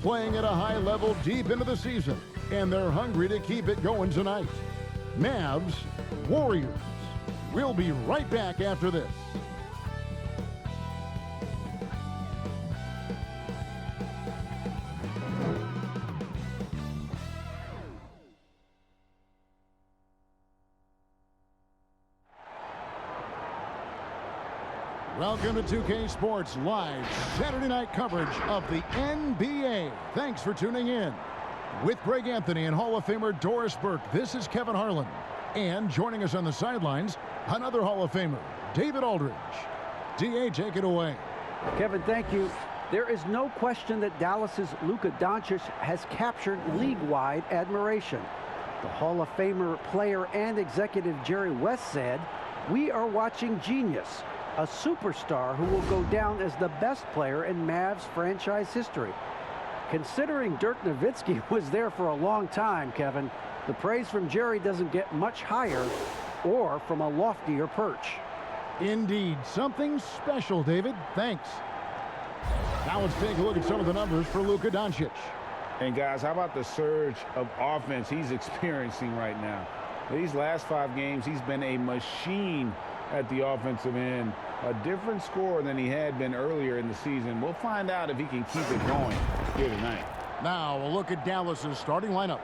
playing at a high level deep into the season, and they're hungry to keep it going tonight. Mavs, Warriors. We'll be right back after this. Welcome to 2K Sports Live Saturday night coverage of the NBA. Thanks for tuning in. With Greg Anthony and Hall of Famer Doris Burke, this is Kevin Harlan. And joining us on the sidelines, another Hall of Famer, David Aldridge. DA, take it away. Kevin, thank you. There is no question that Dallas's Luka Doncic has captured league-wide admiration. The Hall of Famer player and executive Jerry West said, "We are watching genius, a superstar who will go down as the best player in Mavs franchise history." Considering Dirk Nowitzki was there for a long time, Kevin, the praise from Jerry doesn't get much higher or from a loftier perch. Indeed, something special, David. Thanks. Now let's take a look at some of the numbers for Luka Doncic. And guys, how about the surge of offense he's experiencing right now? These last 5 games, he's been a machine at the offensive end. A different scorer than he had been earlier in the season. We'll find out if he can keep it going here tonight. Now a look at Dallas's starting lineup.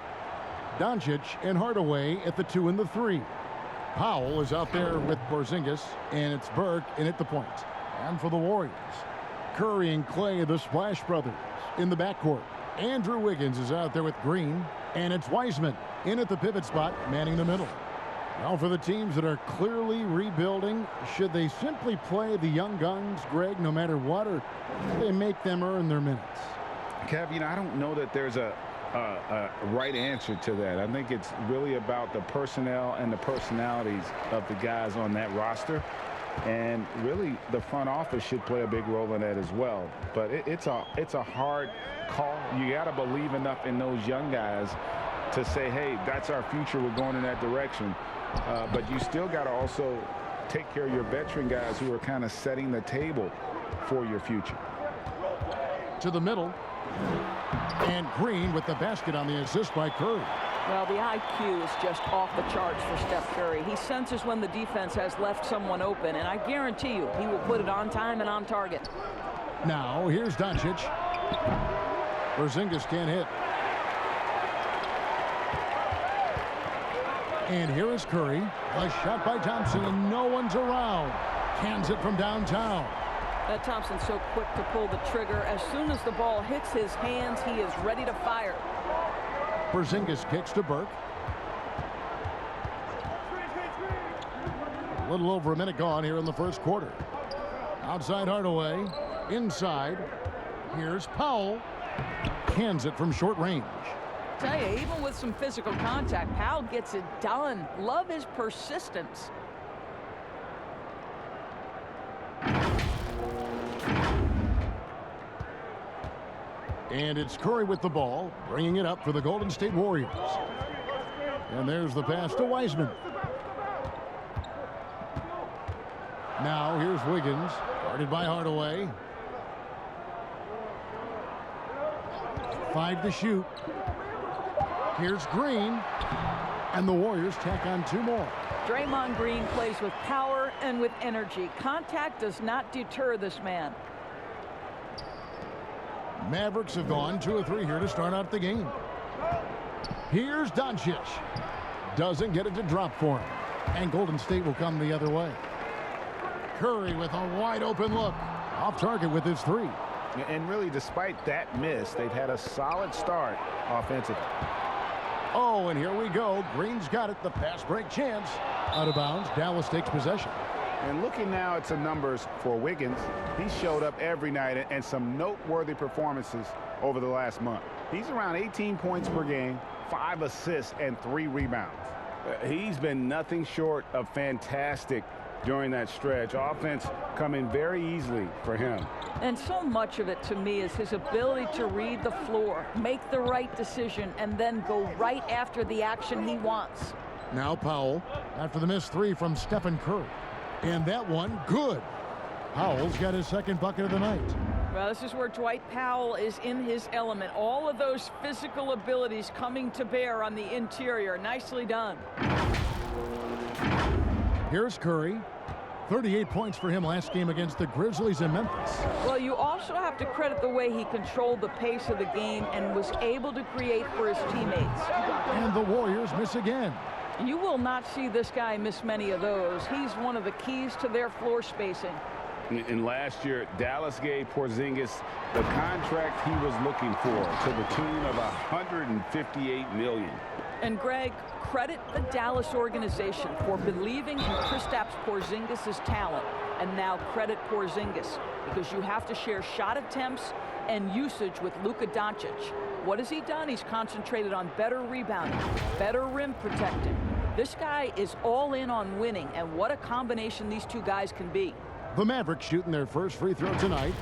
Doncic and Hardaway at the 2 and the 3. Powell is out there with Porzingis, and it's Burke in at the point. And for the Warriors, Curry and Clay, the Splash Brothers, in the backcourt. Andrew Wiggins is out there with Green, and it's Wiseman in at the pivot spot, manning the middle. Now for the teams that are clearly rebuilding, should they simply play the young guns, Greg, no matter what, or do they make them earn their minutes? Kev, I don't know that there's a right answer to that. I think it's really about the personnel and the personalities of the guys on that roster. And really, the front office should play a big role in that as well. But it's a hard call. You got to believe enough in those young guys to say, hey, that's our future. We're going in that direction. But you still got to also take care of your veteran guys who are kind of setting the table for your future. To the middle. And Green with the basket on the assist by Curry. Well, the IQ is just off the charts for Steph Curry. He senses when the defense has left someone open, and I guarantee you he will put it on time and on target. Now, here's Doncic. Porzingis can't hit. And here is Curry. A shot by Thompson, and no one's around. Cans it from downtown. That Thompson's so quick to pull the trigger. As soon as the ball hits his hands, he is ready to fire. Porzingis kicks to Burke. A little over a minute gone here in the first quarter. Outside Hardaway. Inside. Here's Powell. Cans it from short range. Tell you, even with some physical contact, Powell gets it done. Love his persistence. And it's Curry with the ball, bringing it up for the Golden State Warriors. And there's the pass to Wiseman. Now here's Wiggins, guarded by Hardaway. 5 to shoot. Here's Green, and the Warriors tack on 2 more. Draymond Green plays with power and with energy. Contact does not deter this man. Mavericks have gone 2 of 3 here to start out the game. Here's Doncic. Doesn't get it to drop for him. And Golden State will come the other way. Curry with a wide open look. Off target with his 3. And really, despite that miss, they've had a solid start offensively. Oh, and here we go. Green's got it. The pass break chance. Out of bounds. Dallas takes possession. And looking now at some numbers for Wiggins, he showed up every night and some noteworthy performances over the last month. He's around 18 points per game, 5 assists, and 3 rebounds. He's been nothing short of fantastic during that stretch. Offense coming very easily for him. And so much of it to me is his ability to read the floor, make the right decision, and then go right after the action he wants. Now Powell after the missed 3 from Stephen Curry. And that one, good. Powell's got his second bucket of the night. Well, this is where Dwight Powell is in his element. All of those physical abilities coming to bear on the interior. Nicely done. Here's Curry. 38 points for him last game against the Grizzlies in Memphis. Well, you also have to credit the way he controlled the pace of the game and was able to create for his teammates. And the Warriors miss again. You will not see this guy miss many of those. He's one of the keys to their floor spacing. And last year, Dallas gave Porzingis the contract he was looking for to the tune of $158 million. And Greg, credit the Dallas organization for believing in Kristaps Porzingis' talent. And now credit Porzingis, because you have to share shot attempts and usage with Luka Doncic. What has he done? He's concentrated on better rebounding, better rim protecting. This guy is all in on winning, and what a combination these two guys can be. The Mavericks shooting their first free throw tonight.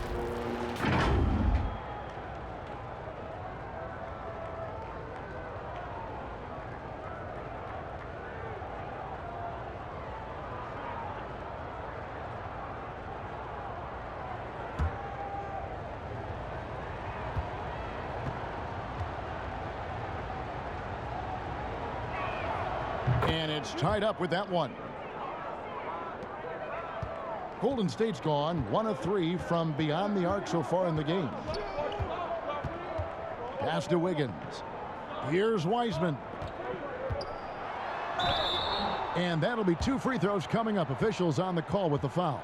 And it's tied up with that one. Golden State's gone 1 of 3 from beyond the arc so far in the game. Pass to Wiggins. Here's Wiseman. And that'll be 2 free throws coming up. Officials on the call with the foul.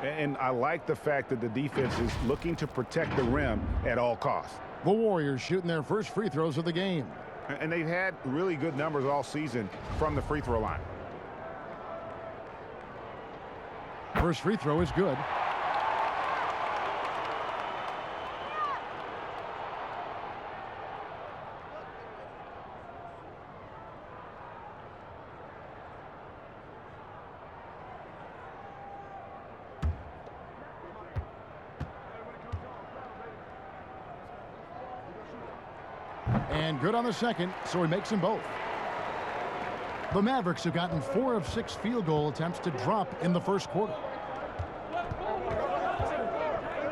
And I like the fact that the defense is looking to protect the rim at all costs. The Warriors shooting their first free throws of the game. And they've had really good numbers all season from the free throw line. First free throw is good. And good on the second, so he makes them both. The Mavericks have gotten 4 of 6 field goal attempts to drop in the first quarter.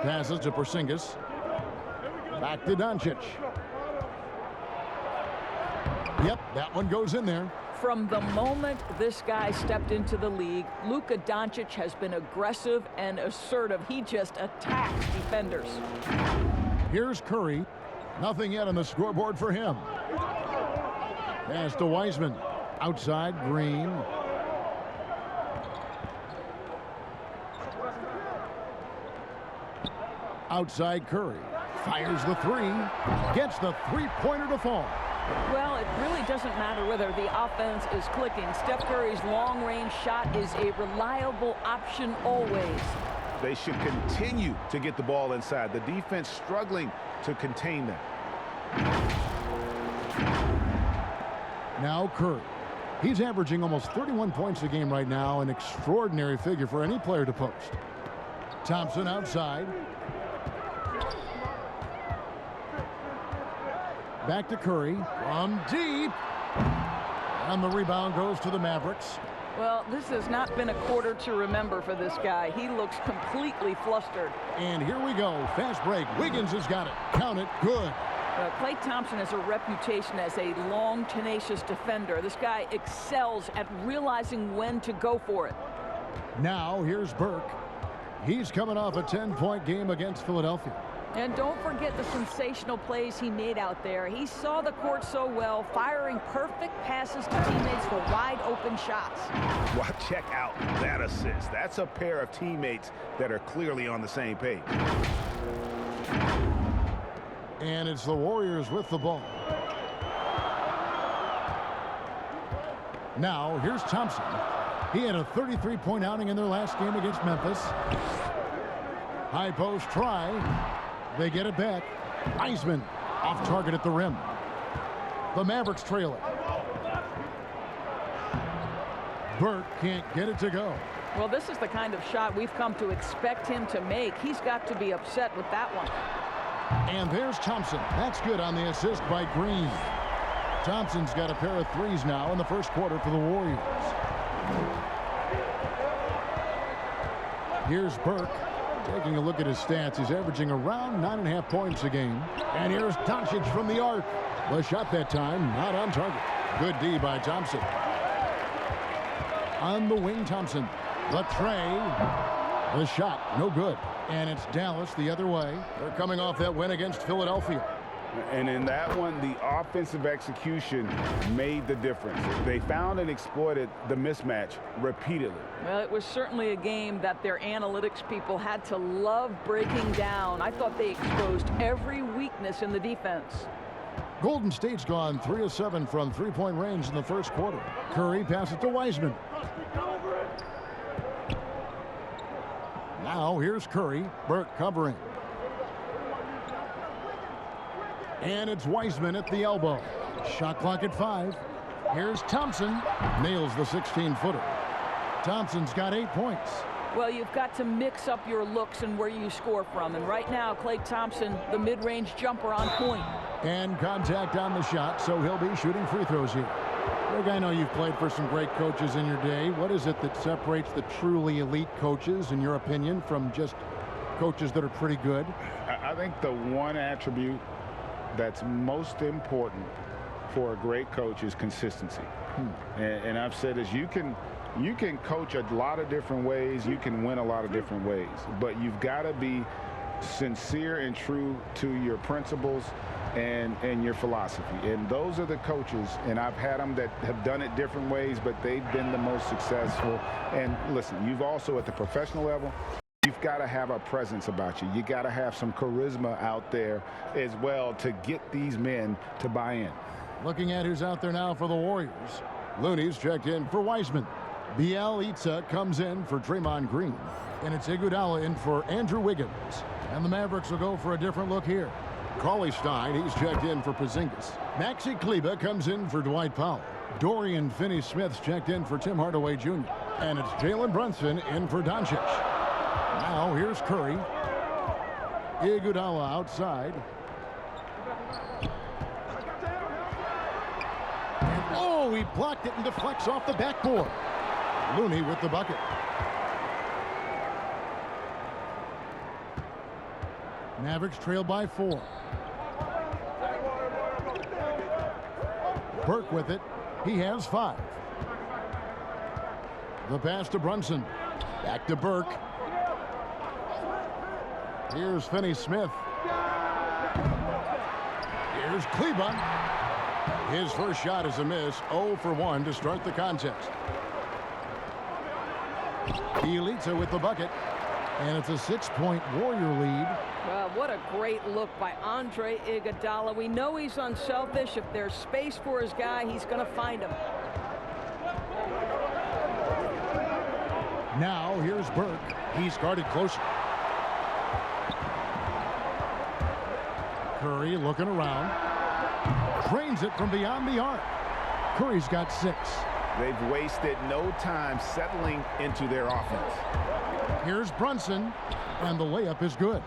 Passes to Porzingis. Back to Doncic. Yep, that one goes in there. From the moment this guy stepped into the league, Luka Doncic has been aggressive and assertive. He just attacks defenders. Here's Curry. Nothing yet on the scoreboard for him. Pass to Wiseman. Outside, Green. Outside, Curry. Fires the 3. Gets the three-pointer to fall. Well, it really doesn't matter whether the offense is clicking. Steph Curry's long-range shot is a reliable option always. They should continue to get the ball inside. The defense struggling to contain them. Now Curry. He's averaging almost 31 points a game right now, an extraordinary figure for any player to post. Thompson outside. Back to Curry from deep. And the rebound goes to the Mavericks. Well, this has not been a quarter to remember for this guy. He looks completely flustered. And here we go. Fast break. Wiggins has got it. Count it. Good. Klay Thompson has a reputation as a long, tenacious defender. This guy excels at realizing when to go for it. Now here's Burke. He's coming off a 10-point game against Philadelphia. And don't forget the sensational plays he made out there. He saw the court so well, firing perfect passes to teammates for wide-open shots. Well, check out that assist. That's a pair of teammates that are clearly on the same page. And it's the Warriors with the ball. Now, here's Thompson. He had a 33-point outing in their last game against Memphis. High post try. They get it back. Wiseman off target at the rim. The Mavericks trail it. Burke can't get it to go. Well, this is the kind of shot we've come to expect him to make. He's got to be upset with that one. And there's Thompson. That's good on the assist by Green. Thompson's got a pair of threes now in the first quarter for the Warriors. Here's Burke. Taking a look at his stats, he's averaging around 9.5 points a game. And here's Doncic from the arc. The shot that time, not on target. Good D by Thompson. On the wing, Thompson. The tray. The shot, no good. And it's Dallas the other way. They're coming off that win against Philadelphia. And in that one, the offensive execution made the difference. They found and exploited the mismatch repeatedly. Well, it was certainly a game that their analytics people had to love breaking down. I thought they exposed every weakness in the defense. Golden State's gone 3 of 7 from three-point range in the first quarter. Curry passes it to Wiseman. Now here's Curry. Burke covering. And it's Wiseman at the elbow. Shot clock at 5. Here's Thompson. Nails the 16-footer. Thompson's got 8 points. Well, you've got to mix up your looks and where you score from. And right now, Klay Thompson, the mid-range jumper on point. And contact on the shot, so he'll be shooting free throws here. Greg, I know you've played for some great coaches in your day. What is it that separates the truly elite coaches, in your opinion, from just coaches that are pretty good? I think the one attribute that's most important for a great coach is consistency. And I've said this, you can coach a lot of different ways, you can win a lot of different ways, but you've got to be sincere and true to your principles and your philosophy. And those are the coaches, and I've had them that have done it different ways, but they've been the most successful. And listen, you've also at the professional level, you've got to have a presence about you. You got to have some charisma out there as well to get these men to buy in. Looking at who's out there now for the Warriors. Looney's checked in for Wiseman. Bielitsa comes in for Draymond Green. And it's Iguodala in for Andrew Wiggins. And the Mavericks will go for a different look here. Cauley Stein, he's checked in for Porzingis. Maxi Kleber comes in for Dwight Powell. Dorian Finney-Smith's checked in for Tim Hardaway Jr. And it's Jalen Brunson in for Doncic. Now here's Curry. Iguodala outside. And oh, he blocked it and deflects off the backboard. Looney with the bucket. Mavericks trail by 4. Burke with it. He has 5. The pass to Brunson. Back to Burke. Here's Finney-Smith. Here's Kleber. His first shot is a miss. 0 for 1 to start the contest. Bielitsa with the bucket. And it's a 6-point Warrior lead. Well, what a great look by Andre Iguodala. We know he's unselfish. If there's space for his guy, he's going to find him. Now here's Burke. He's guarded closer. Curry looking around. Drains it from beyond the arc. Curry's got 6. They've wasted no time settling into their offense. Here's Brunson, and the layup is good.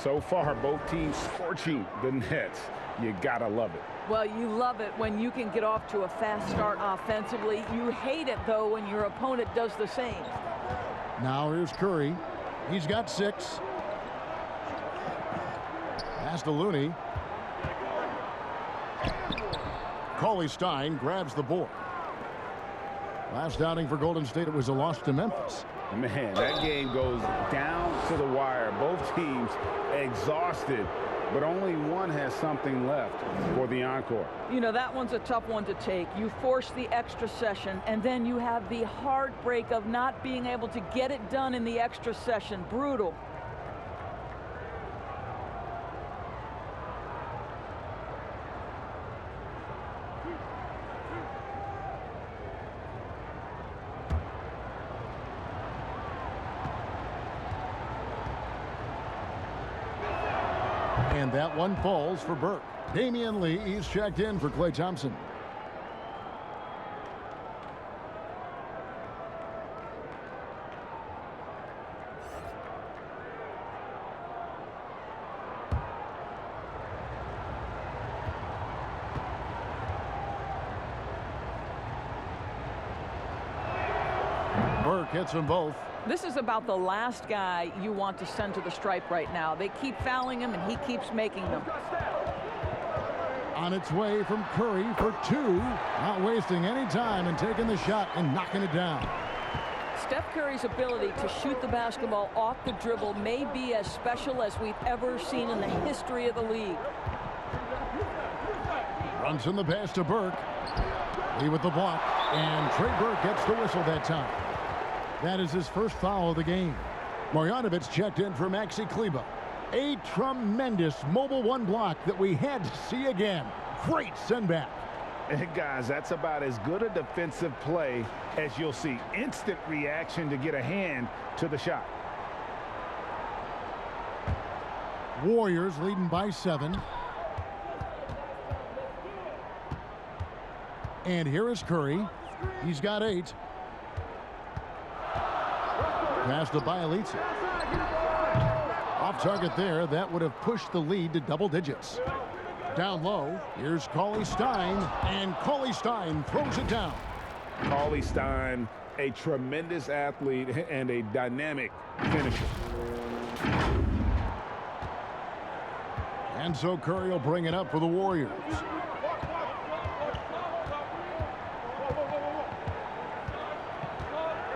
So far, both teams scorching the nets. You gotta love it. Well, you love it when you can get off to a fast start offensively. You hate it, though, when your opponent does the same. Now here's Curry. He's got 6. Pass to Looney. Cauley Stein grabs the board. Last outing for Golden State, it was a loss to Memphis. Man, that game goes down to the wire. Both teams exhausted, but only one has something left for the encore. You know, that one's a tough one to take. You force the extra session, and then you have the heartbreak of not being able to get it done in the extra session. Brutal. And that one falls for Burke. Damian Lee, he's checked in for Klay Thompson. Burke hits them both. This is about the last guy you want to send to the stripe right now. They keep fouling him, and he keeps making them. On its way from Curry for two. Not wasting any time and taking the shot and knocking it down. Steph Curry's ability to shoot the basketball off the dribble may be as special as we've ever seen in the history of the league. Brunson the pass to Burke. Lee with the block. And Trey Burke gets the whistle that time. That is his first foul of the game. Marjanovic checked in for Maxi Kleber. A tremendous mobile one block that we had to see again. Great send back. And guys, that's about as good a defensive play as you'll see. Instant reaction to get a hand to the shot. Warriors leading by 7. And here is Curry. He's got 8. Pass to Bielitsa. Off target there. That would have pushed the lead to double digits. Down low. Here's Cauley Stein. And Cauley Stein throws it down. Cauley Stein, a tremendous athlete and a dynamic finisher. And so Curry will bring it up for the Warriors.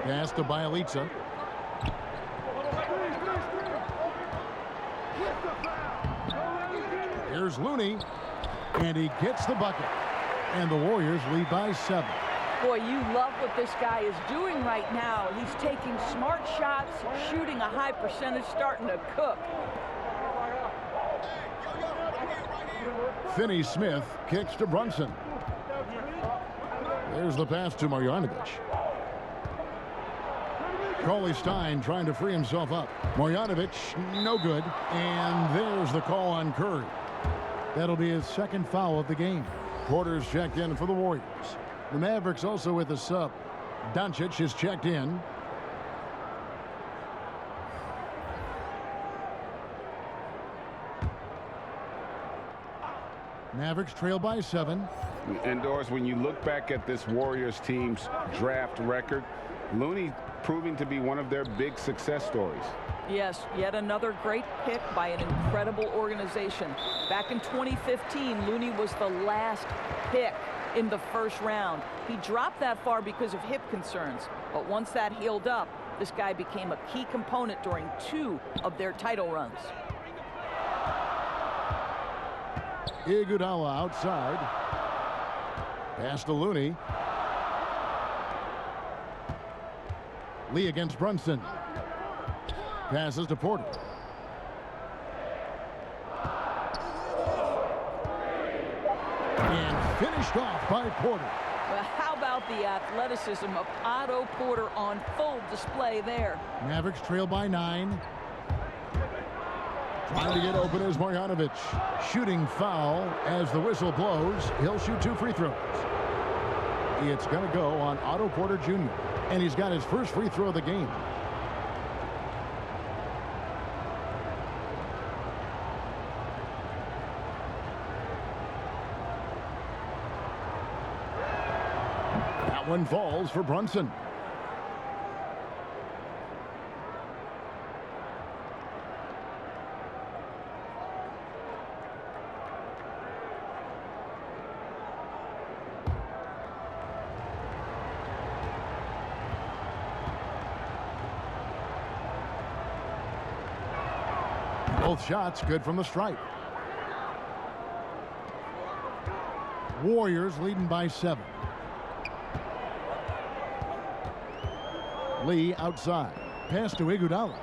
Pass to Bielitsa. Here's Looney. And he gets the bucket. And the Warriors lead by 7. Boy, you love what this guy is doing right now. He's taking smart shots, shooting a high percentage, starting to cook. Finney-Smith kicks to Brunson. There's the pass to Marjanovic. Cauley Stein trying to free himself up. Marjanovic, no good. And there's the call on Curry. That'll be his second foul of the game. Porter's checked in for the Warriors. The Mavericks also with a sub. Doncic is checked in. Mavericks trail by 7. And Doris, when you look back at this Warriors team's draft record, Looney proving to be one of their big success stories. Yes, yet another great pick by an incredible organization. Back in 2015, Looney was the last pick in the first round. He dropped that far because of hip concerns, but once that healed up, this guy became a key component during 2 of their title runs. Iguodala outside. Pass to Looney. Lee against Brunson. Passes to Porter. And finished off by Porter. Well, how about the athleticism of Otto Porter on full display there? Mavericks trail by 9. Trying to get open is Marjanovic. Shooting foul as the whistle blows. He'll shoot 2 free throws. It's going to go on Otto Porter Jr. And he's got his first free throw of the game. That one falls for Brunson. Both shots good from the stripe. Warriors leading by 7. Lee outside. Pass to Iguodala.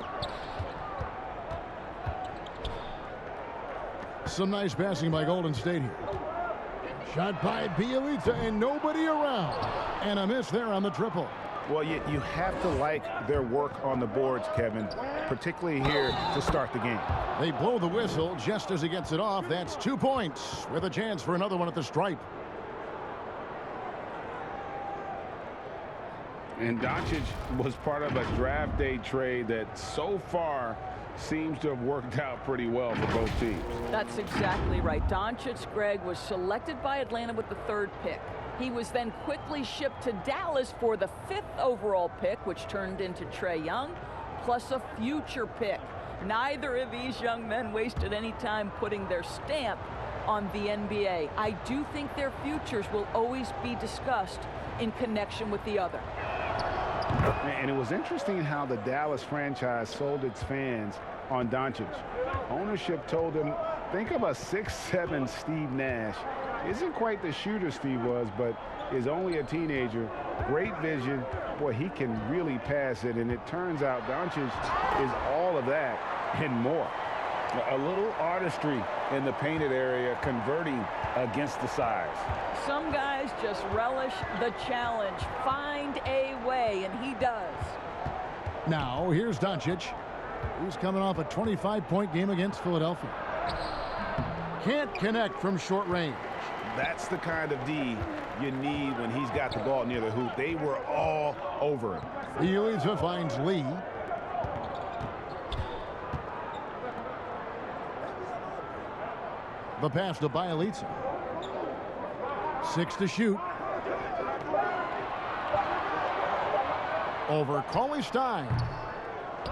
Some nice passing by Golden State here. Shot by Bielitsa and nobody around. And a miss there on the triple. Well, you have to like their work on the boards, Kevin, particularly here to start the game. They blow the whistle just as he gets it off. That's 2 points with a chance for another one at the stripe. And Doncic was part of a draft day trade that so far seems to have worked out pretty well for both teams. That's exactly right. Doncic, Greg, was selected by Atlanta with the 3rd pick. He was then quickly shipped to Dallas for the 5th overall pick, which turned into Trae Young, plus a future pick. Neither of these young men wasted any time putting their stamp on the NBA. I do think their futures will always be discussed in connection with the other. And it was interesting how the Dallas franchise sold its fans on Doncic. Ownership told them, think of a 6'7" Steve Nash. Isn't quite the shooter Steve was, but is only a teenager. Great vision. Boy, he can really pass it. And it turns out Doncic is all of that and more. A little artistry in the painted area, converting against the size. Some guys just relish the challenge. Find a way, and he does. Now, here's Doncic. He's coming off a 25-point game against Philadelphia. Can't connect from short range. That's the kind of D you need when he's got the ball near the hoop. They were all over him. Bjelica finds Lee. The pass to Bjelica. 6 to shoot. Over Cauley-Stein.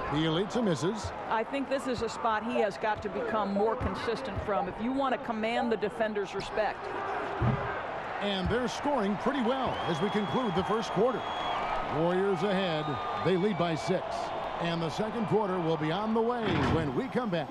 Bjelica misses. I think this is a spot he has got to become more consistent from if you want to command the defender's respect. And they're scoring pretty well as we conclude the first quarter. Warriors ahead. They lead by 6. And the second quarter will be on the way when we come back.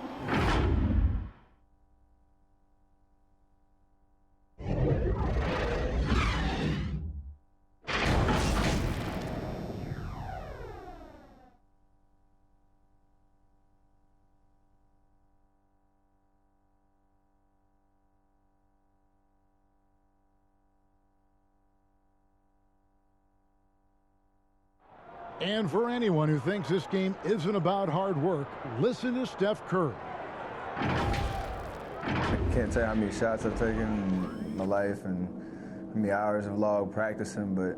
And for anyone who thinks this game isn't about hard work, listen to Steph Curry. I can't tell you how many shots I've taken in my life and how many hours of log practicing, but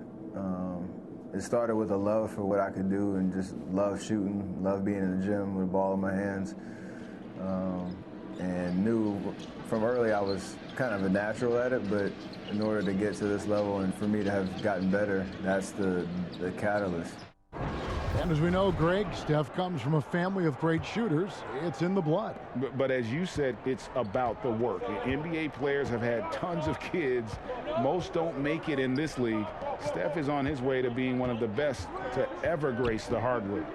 it started with a love for what I could do and just love shooting, love being in the gym with a ball in my hands, and knew from early I was kind of a natural at it, but in order to get to this level and for me to have gotten better, that's the catalyst. And as we know, Greg, Steph comes from a family of great shooters. It's in the blood. But as you said, it's about the work. The NBA players have had tons of kids. Most don't make it in this league. Steph is on his way to being one of the best to ever grace the hardwood.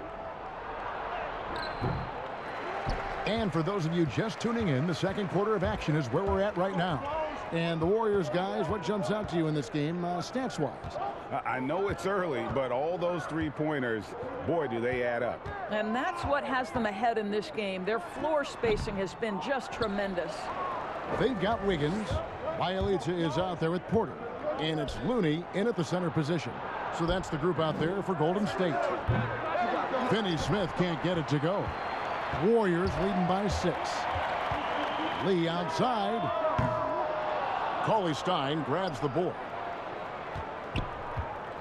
And for those of you just tuning in, the second quarter of action is where we're at right now. And the Warriors, guys, what jumps out to you in this game, stats-wise? I know it's early, but all those three-pointers, boy, do they add up. And that's what has them ahead in this game. Their floor spacing has been just tremendous. They've got Wiggins. Bjelica is out there with Porter. And it's Looney in at the center position. So that's the group out there for Golden State. Finney-Smith can't get it to go. Warriors leading by 6. Lee outside. Cauley-Stein grabs the board.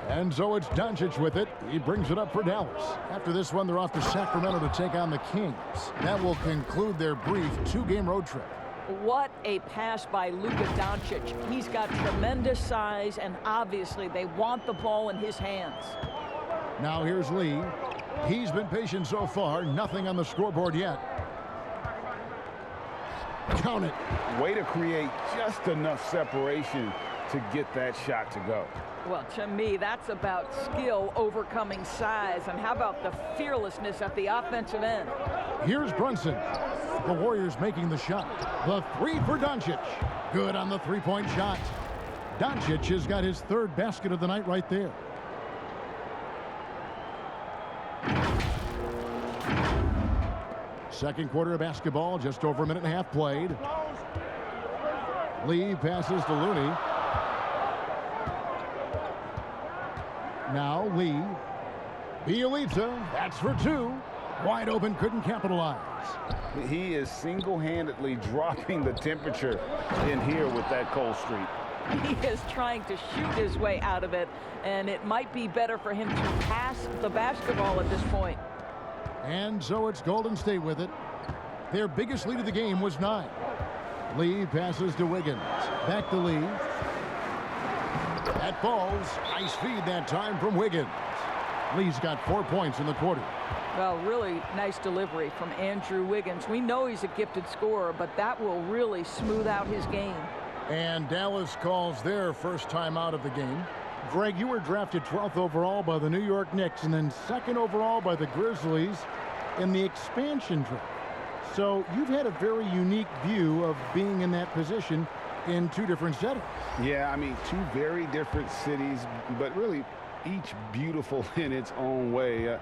And so it's Doncic with it. He brings it up for Dallas. After this one, they're off to Sacramento to take on the Kings. That will conclude their brief 2-game road trip. What a pass by Luka Doncic. He's got tremendous size, and obviously they want the ball in his hands. Now here's Lee. He's been patient so far. Nothing on the scoreboard yet. Count it. Way to create just enough separation to get that shot to go. Well, to me, that's about skill overcoming size. And how about the fearlessness at the offensive end? Here's Brunson. The Warriors making the shot. The 3 for Doncic. Good on the 3-point shot. Doncic has got his 3rd basket of the night right there. Second quarter of basketball, just over a minute and a half played. Lee passes to Looney. Now Lee. Bjelica, that's for 2. Wide open, couldn't capitalize. He is single-handedly dropping the temperature in here with that cold streak. He is trying to shoot his way out of it, and it might be better for him to pass the basketball at this point. And so it's Golden State with it. Their biggest lead of the game was 9. Lee passes to Wiggins. Back to Lee. That falls. Nice feed that time from Wiggins. Lee's got 4 points in the quarter. Well, really nice delivery from Andrew Wiggins. We know he's a gifted scorer, but that will really smooth out his game. And Dallas calls their first time out of the game. Greg, you were drafted 12th overall by the New York Knicks and then 2nd overall by the Grizzlies in the expansion draft. So you've had a very unique view of being in that position in 2 different settings. Yeah, I mean, 2 very different cities, but really each beautiful in its own way.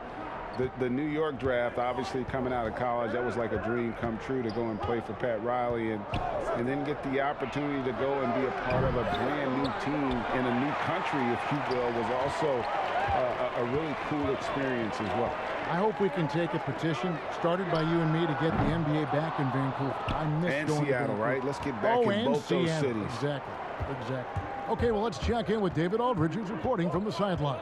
The New York draft, obviously coming out of college, that was like a dream come true to go and play for Pat Riley and then get the opportunity to go and be a part of a brand new team in a new country, if you will, was also a really cool experience as well. I hope we can take a petition started by you and me to get the NBA back in Vancouver. I miss and going Seattle, to Vancouver. right? Let's get back in both those cities. Exactly. Okay, well, let's check in with David Aldridge, who's reporting from the sidelines.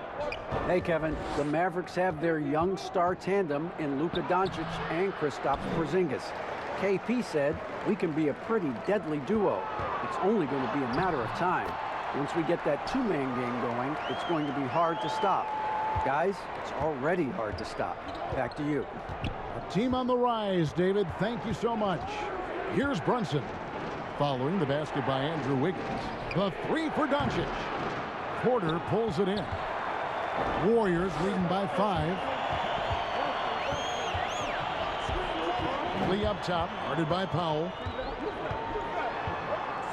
Hey, Kevin. The Mavericks have their young star tandem in Luka Doncic and Kristaps Porzingis. KP said, "We can be a pretty deadly duo. It's only going to be a matter of time. Once we get that 2-man game going, it's going to be hard to stop." Guys, it's already hard to stop. Back to you. A team on the rise, David. Thank you so much. Here's Brunson. Following the basket by Andrew Wiggins. The 3 for Doncic. Porter pulls it in. Warriors leading by 5. Lee up top, guarded by Powell.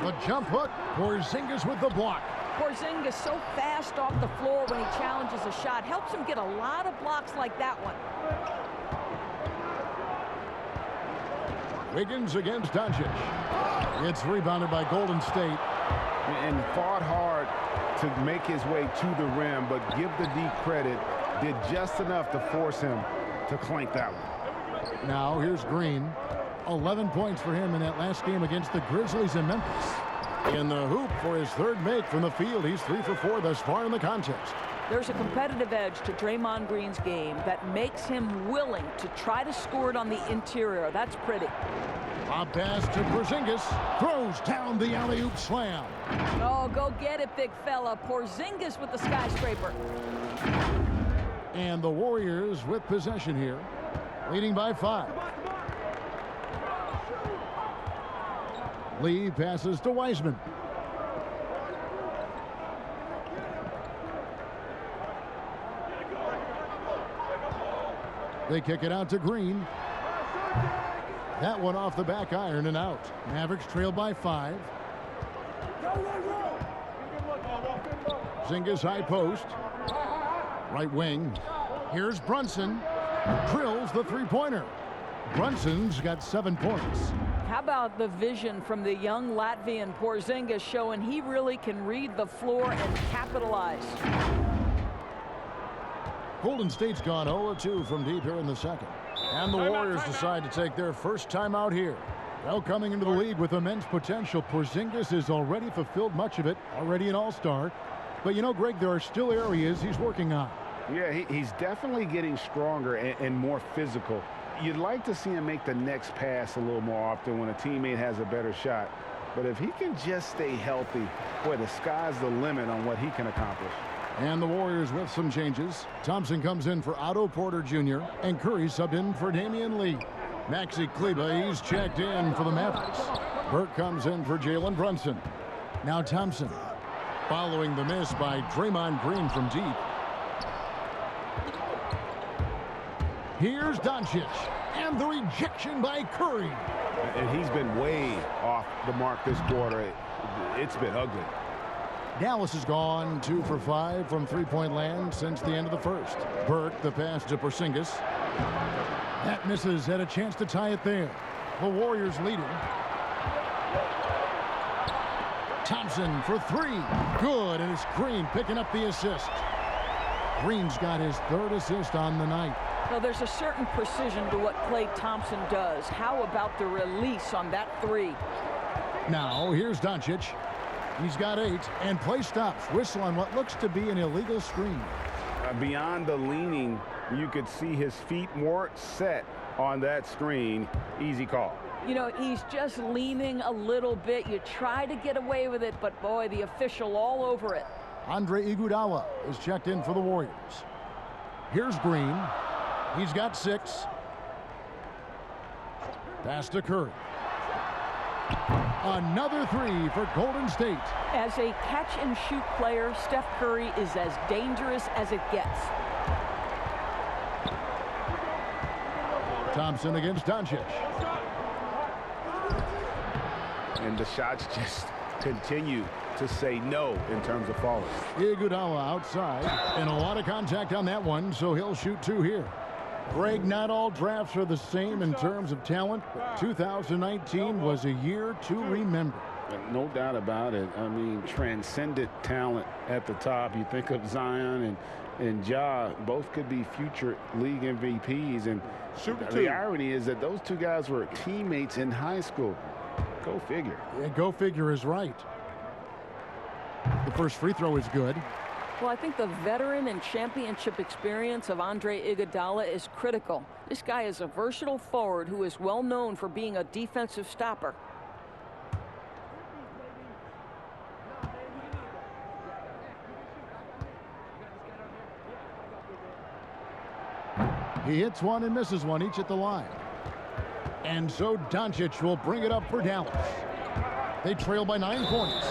The jump hook. Porzingis with the block. Porzingis so fast off the floor when he challenges a shot. Helps him get a lot of blocks like that one. Wiggins against Doncic. It's rebounded by Golden State. And fought hard to make his way to the rim, but give the D credit, did just enough to force him to clank that one. Now here's Green. 11 points for him in that last game against the Grizzlies in Memphis. In the hoop for his 3rd make from the field. He's 3 for 4 thus far in the contest. There's a competitive edge to Draymond Green's game that makes him willing to try to score it on the interior. That's pretty. A pass to Porzingis. Throws down the alley-oop slam. Oh, go get it, big fella. Porzingis with the skyscraper. And the Warriors with possession here, leading by 5. Lee passes to Wiseman. They kick it out to Green. That one off the back iron and out. Mavericks trail by 5. Porzingis high post. Right wing. Here's Brunson. Drills the 3-pointer. Brunson's got 7 points. How about the vision from the young Latvian Porzingis showing he really can read the floor and capitalize. Golden State's gone 0-2 from deep here in the second. And the Warriors decide to take their first time out here. Well, coming into the league with immense potential, Porzingis has already fulfilled much of it, already an all-star. But you know, Greg, there are still areas he's working on. Yeah, he's definitely getting stronger and more physical. You'd like to see him make the next pass a little more often when a teammate has a better shot. But if he can just stay healthy, boy, the sky's the limit on what he can accomplish. And the Warriors with some changes. Thompson comes in for Otto Porter Jr. and Curry subbed in for Damian Lee. Maxi Kleber, he's checked in for the Mavericks. Burke comes in for Jalen Brunson. Now Thompson, following the miss by Draymond Green from deep. Here's Doncic, and the rejection by Curry. And he's been way off the mark this quarter. It's been ugly. Dallas has gone 2 for 5 from 3-point land since the end of the first. Burke, the pass to Porzingis. That misses, had a chance to tie it there. The Warriors leading. Thompson for 3. Good, and it's Green picking up the assist. Green's got his 3rd assist on the night. Well, there's a certain precision to what Klay Thompson does. How about the release on that 3? Now, here's Doncic. He's got 8, and play stops. Whistle on what looks to be an illegal screen. Beyond the leaning, you could see his feet more set on that screen. Easy call. You know, he's just leaning a little bit. You try to get away with it, but boy, the official all over it. Andre Iguodala is checked in for the Warriors. Here's Green. He's got 6. Pass to Curry. Another 3 for Golden State. As a catch-and-shoot player, Steph Curry is as dangerous as it gets. Thompson against Doncic. And the shots just continue to say no in terms of falling. Iguodala outside, and a lot of contact on that one, so he'll shoot 2 here. Greg, not all drafts are the same in terms of talent, but 2019 was a year to remember. No doubt about it. I mean, transcendent talent at the top. You think of Zion and Ja, both could be future league MVPs. And the irony is that those 2 guys were teammates in high school. Go figure. Yeah, go figure is right. The first free throw is good. Well, I think the veteran and championship experience of Andre Iguodala is critical. This guy is a versatile forward who is well known for being a defensive stopper. He hits one and misses one, each at the line. And so Doncic will bring it up for Dallas. They trail by 9 points.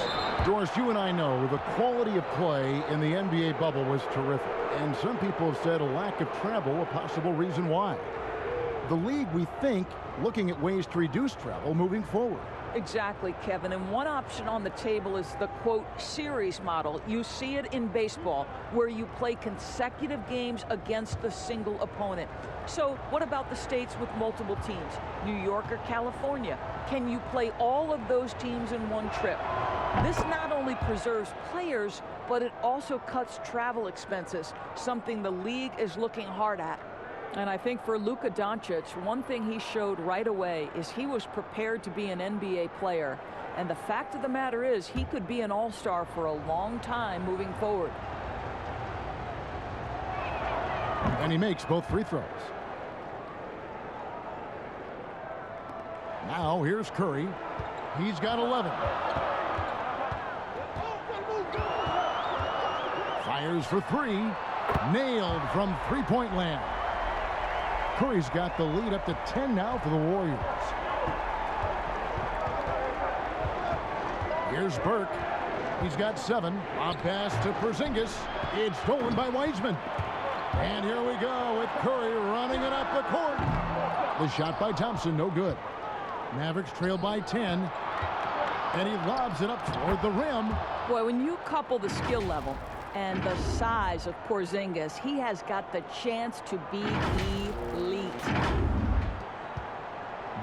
Doris, you and I know the quality of play in the NBA bubble was terrific. And some people have said a lack of travel a possible reason why. The league, we think, looking at ways to reduce travel moving forward. Exactly, Kevin. And one option on the table is the, quote, series model. You see it in baseball, where you play consecutive games against a single opponent. So what about the states with multiple teams? New York or California? Can you play all of those teams in one trip? This not only preserves players, but it also cuts travel expenses, something the league is looking hard at. And I think for Luka Doncic, one thing he showed right away is he was prepared to be an NBA player. And the fact of the matter is he could be an all-star for a long time moving forward. And he makes both free throws. Now here's Curry. He's got 11. Fires for 3. Nailed from three-point land. Curry's got the lead up to 10 now for the Warriors. Here's Burke. He's got 7. A pass to Porzingis. It's stolen by Wiseman. And here we go with Curry running it up the court. The shot by Thompson, no good. Mavericks trail by 10. And he lobs it up toward the rim. Boy, when you couple the skill level and the size of Porzingis, he has got the chance to be elite.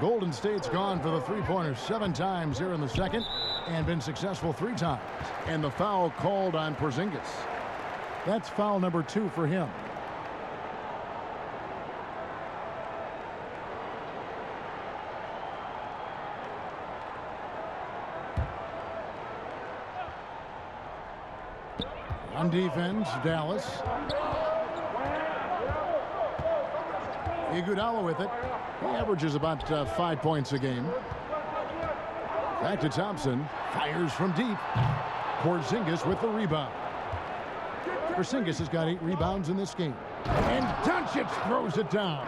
Golden State's gone for the three-pointers 7 times here in the second and been successful 3 times. And the foul called on Porzingis. That's foul number 2 for him. On defense, Dallas. Iguodala with it. He averages about 5 points a game. Back to Thompson. Fires from deep. Porzingis with the rebound. Porzingis has got 8 rebounds in this game. And Doncic throws it down.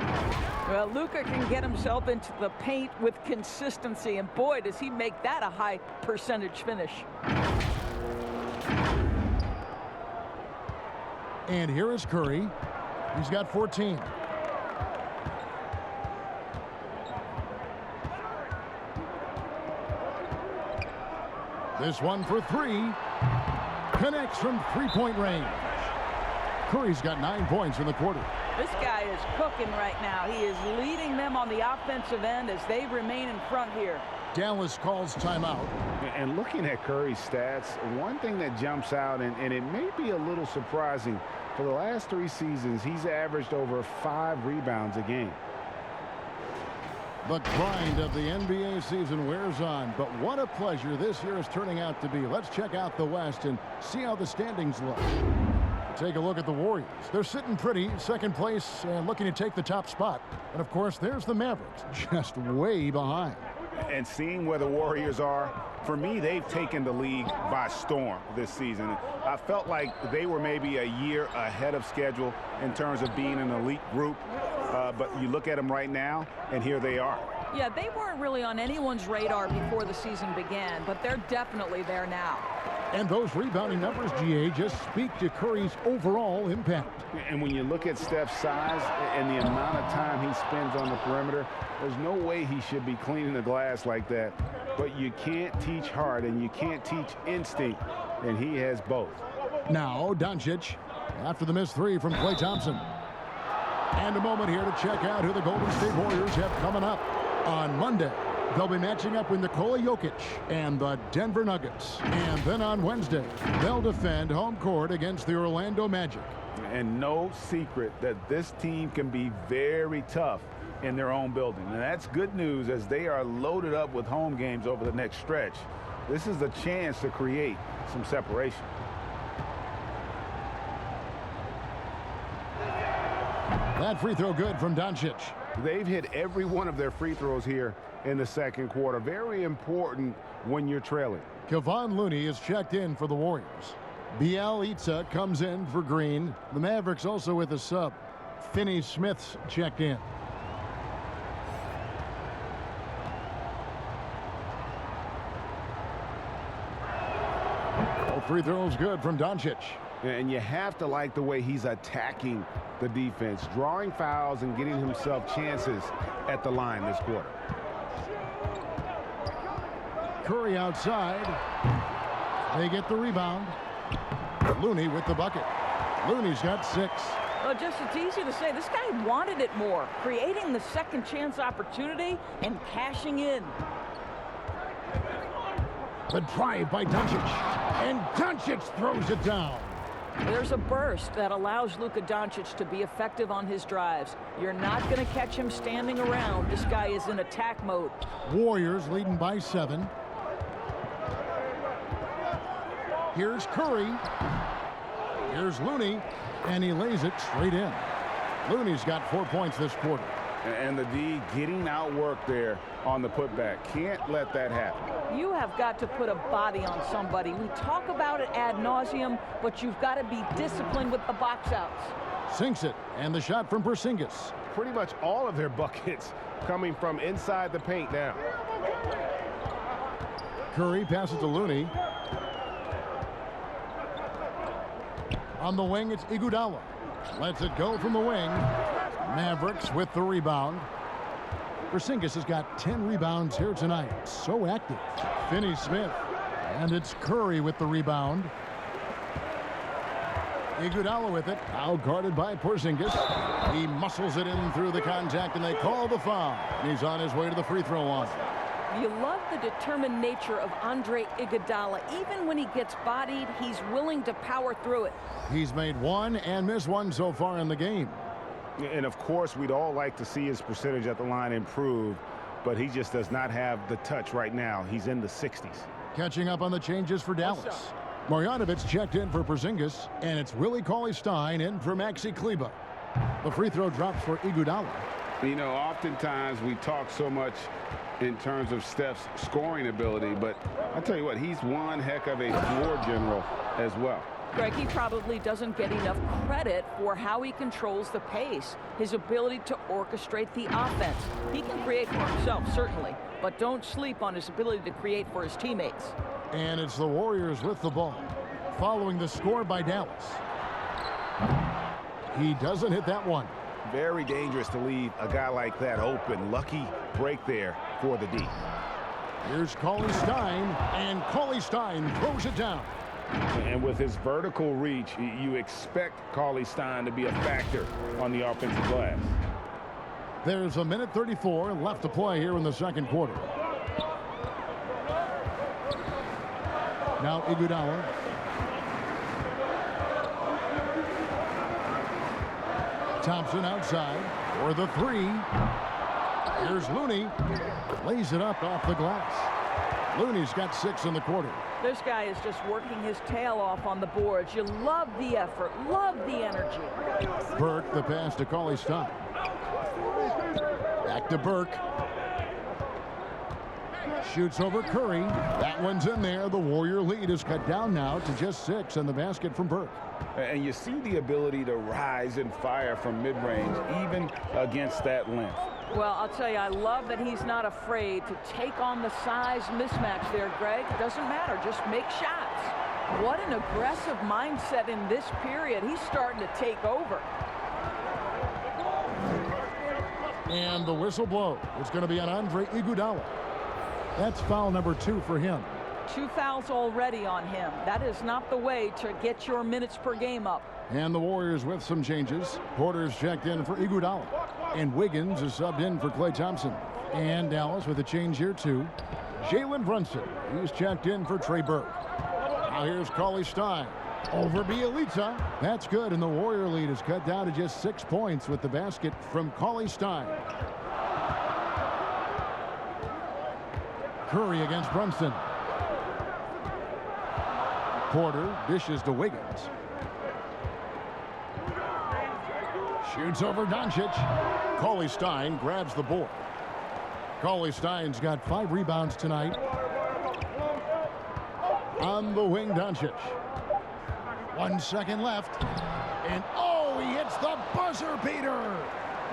Well, Luka can get himself into the paint with consistency, and boy, does he make that a high percentage finish. And here is Curry. He's got 14. This one for 3. Connects from three-point range. Curry's got 9 points in the quarter. This guy is cooking right now. He is leading them on the offensive end as they remain in front here. Dallas calls timeout. And looking at Curry's stats, one thing that jumps out, and it may be a little surprising, for the last 3 seasons, he's averaged over 5 rebounds a game. The grind of the NBA season wears on, but what a pleasure this year is turning out to be. Let's check out the West and see how the standings look. Take a look at the Warriors. They're sitting pretty, second place, and looking to take the top spot. And of course, there's the Mavericks, just way behind. And seeing where the Warriors are, for me, they've taken the league by storm this season. I felt like they were maybe a year ahead of schedule in terms of being an elite group. But you look at them right now, and here they are. Yeah, they weren't really on anyone's radar before the season began, but they're definitely there now. And those rebounding numbers, GA, just speak to Curry's overall impact. And when you look at Steph's size and the amount of time he spends on the perimeter, there's no way he should be cleaning the glass like that. But you can't teach heart and you can't teach instinct, and he has both. Now, Doncic, after the missed three from Klay Thompson. And a moment here to check out who the Golden State Warriors have coming up. On Monday, they'll be matching up with Nikola Jokic and the Denver Nuggets. And then on Wednesday, they'll defend home court against the Orlando Magic. And no secret that this team can be very tough in their own building. And that's good news as they are loaded up with home games over the next stretch. This is a chance to create some separation. That free throw good from Doncic. They've hit every one of their free throws here in the second quarter. Very important when you're trailing. Kevon Looney is checked in for the Warriors. Bielitsa comes in for Green. The Mavericks also with a sub. Finney Smith's checked in. All free throws good from Doncic. And you have to like the way he's attacking the defense, drawing fouls and getting himself chances at the line this quarter. Curry outside. They get the rebound. Looney with the bucket. Looney's got 6. Well, it's easy to say this guy wanted it more, creating the second chance opportunity and cashing in. The drive by Doncic. And Doncic throws it down. There's a burst that allows Luka Doncic to be effective on his drives. You're not going to catch him standing around. This guy is in attack mode. Warriors leading by 7. Here's Curry. Here's Looney. And he lays it straight in. Looney's got 4 points this quarter. And the D getting outworked there on the putback. Can't let that happen. You have got to put a body on somebody. We talk about it ad nauseum, but you've got to be disciplined with the box outs. Sinks it, and the shot from Porzingis. Pretty much all of their buckets coming from inside the paint now. Curry passes to Looney. On the wing, it's Iguodala. Lets it go from the wing. Mavericks with the rebound. Porzingis has got 10 rebounds here tonight. So active. Finney Smith. And it's Curry with the rebound. Iguodala with it. Out guarded by Porzingis. He muscles it in through the contact, and they call the foul. And he's on his way to the free throw line. You love the determined nature of Andre Iguodala. Even when he gets bodied, he's willing to power through it. He's made 1 and missed 1 so far in the game. And of course, we'd all like to see his percentage at the line improve, but he just does not have the touch right now. He's in the 60s. Catching up on the changes for Dallas. Marjanovic checked in for Porzingis, and it's Willie Cauley-Stein in for Maxi Kleber. The free throw drops for Iguodala. You know, oftentimes we talk so much in terms of Steph's scoring ability, but I tell you what, he's one heck of a floor general as well. Greg, he probably doesn't get enough credit for how he controls the pace, his ability to orchestrate the offense. He can create for himself, certainly, but don't sleep on his ability to create for his teammates. And it's the Warriors with the ball, following the score by Dallas. He doesn't hit that one. Very dangerous to leave a guy like that open. Lucky break there for the D. Here's Cauley-Stein, and Cauley-Stein throws it down. And with his vertical reach, you expect Cauley-Stein to be a factor on the offensive glass. There's a minute 34 left to play here in the second quarter. Now Iguodala. Thompson outside for the 3. Here's Looney. Lays it up off the glass. Looney's got 6 in the quarter. This guy is just working his tail off on the boards. You love the effort, love the energy. Burke, the pass to Cauley-Stein. Back to Burke. Shoots over Curry. That one's in there. The Warrior lead is cut down now to just 6, and the basket from Burke. And you see the ability to rise and fire from mid-range, even against that length. Well, I'll tell you, I love that he's not afraid to take on the size mismatch there, Greg. Doesn't matter. Just make shots. What an aggressive mindset in this period. He's starting to take over. And the whistle blow is going to be on Andre Iguodala. That's foul number 2 for him. 2 fouls already on him. That is not the way to get your minutes per game up. And the Warriors with some changes. Porter's checked in for Iguodala. And Wiggins is subbed in for Klay Thompson. And Dallas with a change here too. Jalen Brunson, he's checked in for Trey Burke. Now here's Cauley Stein over Bielitsa. That's good, and the Warrior lead is cut down to just 6 points with the basket from Cauley Stein. Curry against Brunson. Porter dishes to Wiggins. Shoots over Doncic. Cauley Stein grabs the board. Cauley Stein's got 5 rebounds tonight. On the wing, Doncic. 1 second left. And oh, he hits the buzzer beater.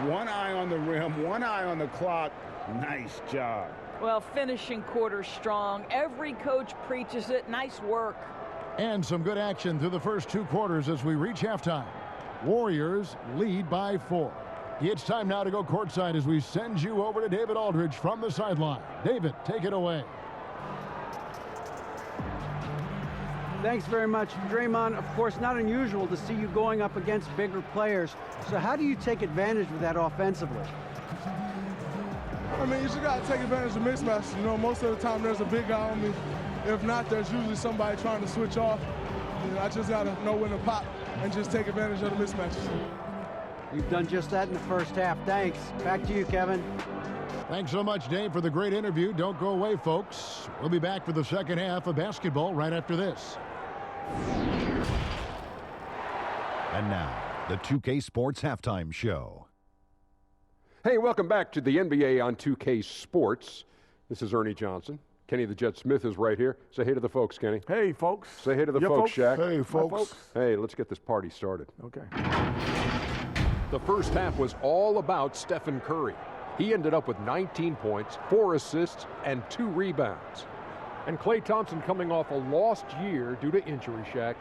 One eye on the rim, one eye on the clock. Nice job. Well, finishing quarter strong. Every coach preaches it. Nice work. And some good action through the first 2 quarters as we reach halftime. Warriors lead by 4. It's time now to go courtside as we send you over to David Aldridge from the sideline. David, take it away. Thanks very much, Draymond. Of course, not unusual to see you going up against bigger players. So how do you take advantage of that offensively? I mean, you just got to take advantage of mismatches. You know, most of the time there's a big guy on me. If not, there's usually somebody trying to switch off. You know, I just got to know when to pop and just take advantage of the mismatches. You've done just that in the first half. Thanks. Back to you, Kevin. Thanks so much, Dave, for the great interview. Don't go away, folks. We'll be back for the second half of basketball right after this. And now, the 2K Sports Halftime Show. Hey, welcome back to the NBA on 2K Sports. This is Ernie Johnson. Kenny the Jet Smith is right here. Say hey to the folks, Kenny. Hey, folks. Say hey to the folks, Shaq. Hey, folks. Hey, let's get this party started. Okay. The first half was all about Stephen Curry. He ended up with 19 points, 4 assists, and 2 rebounds. And Klay Thompson coming off a lost year due to injury, Shaq,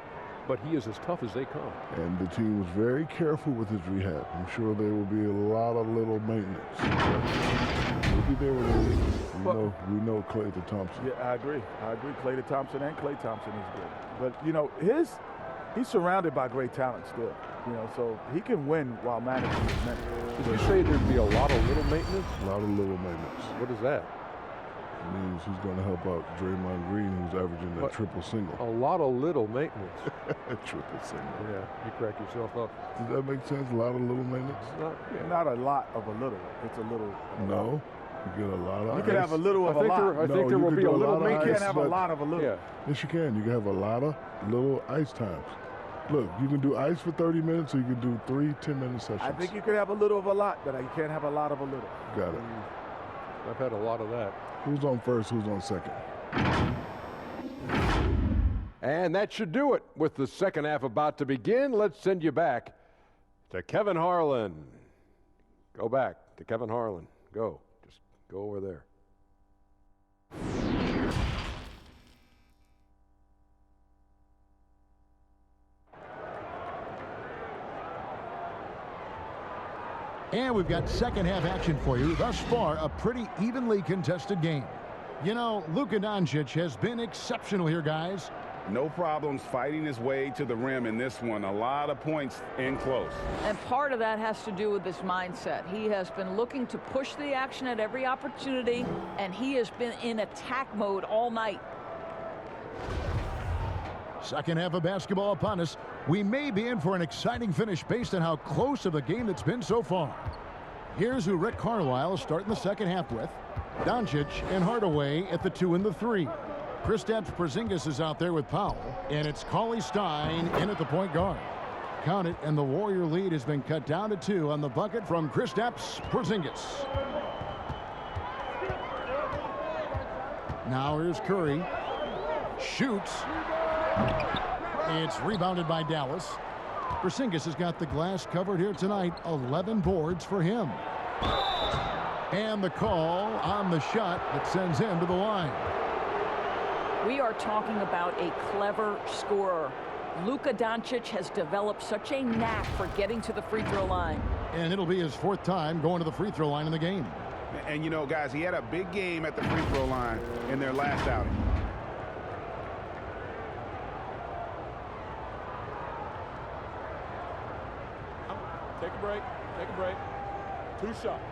but he is as tough as they come. And the team was very careful with his rehab. I'm sure there will be a lot of little maintenance. We'll be there with him. We know Klay Thompson. Yeah, I agree. Klay Thompson and Klay Thompson is good. But, you know, he's surrounded by great talent still. You know, so he can win while managing his minutes. Did you say there'd be a lot of little maintenance? A lot of little maintenance. What is that? It means he's going to help out Draymond Green, who's averaging that triple single. A lot of little maintenance. Triple single. Yeah, you crack yourself up. Does that make sense? A lot of little maintenance? Not a lot of a little. It's a little. No. You get a lot of You can have a little of a lot. I think there will be a little You maintenance. can't have a lot of a little. Yeah. Yes, you can. You can have a lot of little ice times. Look, you can do ice for 30 minutes or you can do 3 10-minute sessions. I think you could have a little of a lot, but you can't have a lot of a little. Got it. I've had a lot of that. Who's on first? Who's on second? And that should do it. With the second half about to begin, let's send you back to Kevin Harlan. Go back to Kevin Harlan. Go. Just go over there. And we've got second half action for you. Thus far, a pretty evenly contested game. You know, Luka Doncic has been exceptional here, guys. No problems fighting his way to the rim in this one. A lot of points in close. And part of that has to do with his mindset. He has been looking to push the action at every opportunity, and he has been in attack mode all night. Second half of basketball upon us. We may be in for an exciting finish based on how close of the game it's been so far. Here's who Rick Carlisle is starting the second half with. Doncic and Hardaway at the 2 and the 3. Kristaps Porzingis is out there with Powell, and it's Cauley Stein in at the point guard. Count it, and the Warrior lead has been cut down to 2 on the bucket from Kristaps Porzingis. Now here's Curry. Shoots. It's rebounded by Dallas. Porzingis has got the glass covered here tonight. 11 boards for him. And the call on the shot that sends him to the line. We are talking about a clever scorer. Luka Doncic has developed such a knack for getting to the free throw line. And it'll be his 4th time going to the free throw line in the game. And, you know, guys, he had a big game at the free throw line in their last outing. Take a break. Take a break. 2 shots.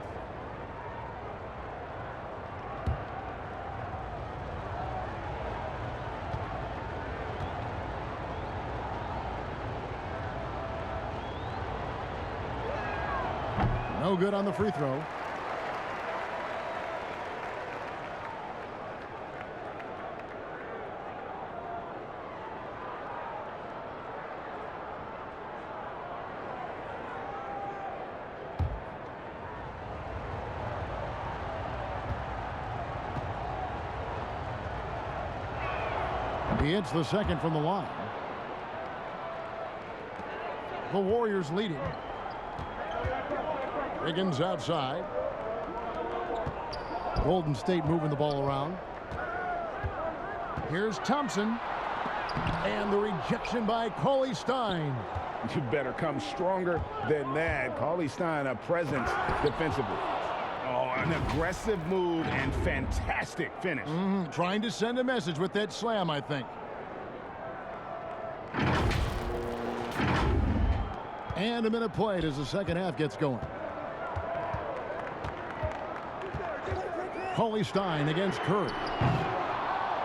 No good on the free throw. He hits the second from the line. The Warriors leading. Higgins outside. Golden State moving the ball around. Here's Thompson. And the rejection by Cauley Stein. You better come stronger than that. Cauley Stein, a presence defensively. Oh, an aggressive move and fantastic finish. Trying to send a message with that slam, I think. And a minute played as the second half gets going. Cauley Stein against Curry.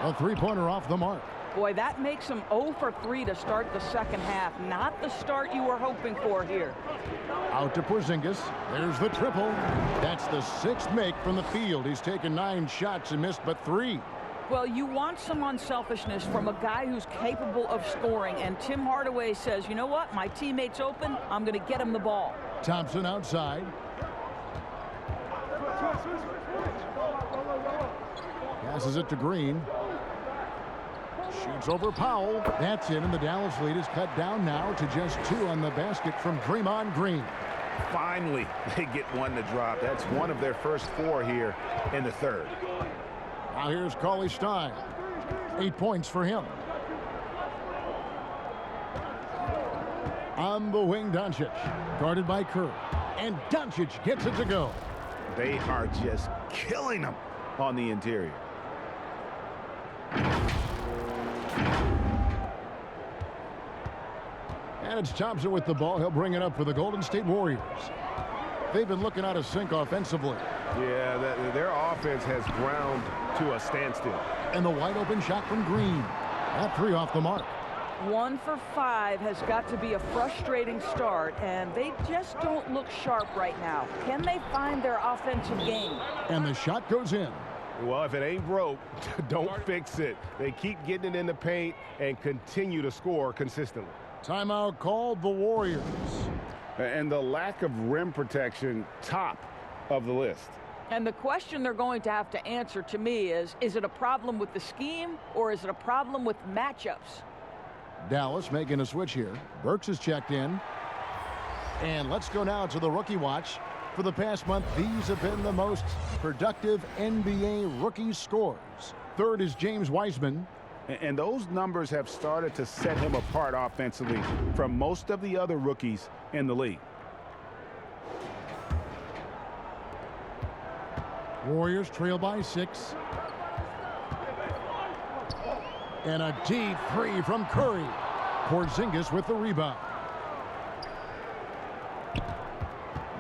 A three-pointer off the mark. Boy, that makes him 0 for 3 to start the second half. Not the start you were hoping for here. Out to Porzingis. There's the triple. That's the 6th make from the field. He's taken 9 shots and missed but 3. Well, you want some unselfishness from a guy who's capable of scoring. And Tim Hardaway says, you know what? My teammate's open. I'm going to get him the ball. Thompson outside. Passes it to Green. Shoots over Powell. That's in, and the Dallas lead is cut down now to just 2 on the basket from Draymond Green. Finally, they get one to drop. That's one of their first 4 here in the third. Now here's Cauley Stein. 8 points for him. On the wing, Doncic. Guarded by Curry. And Doncic gets it to go. They are just killing them on the interior. And it's Thompson with the ball. He'll bring it up for the Golden State Warriors. They've been looking out of sync offensively. Yeah, their offense has ground to a standstill. And the wide open shot from Green. That 3 off the mark. 1 for 5 has got to be a frustrating start, and they just don't look sharp right now. Can they find their offensive game? And the shot goes in. Well, if it ain't broke, don't fix it. They keep getting it in the paint and continue to score consistently. Timeout called the Warriors. And the lack of rim protection, top of the list. And the question they're going to have to answer to me is it a problem with the scheme or is it a problem with matchups? Dallas making a switch here. Burks is checked in. And let's go now to the rookie watch. For the past month, these have been the most productive NBA rookie scores. 3rd is James Wiseman. And those numbers have started to set him apart offensively from most of the other rookies in the league. Warriors trail by 6. And a deep 3 from Curry. Porzingis with the rebound.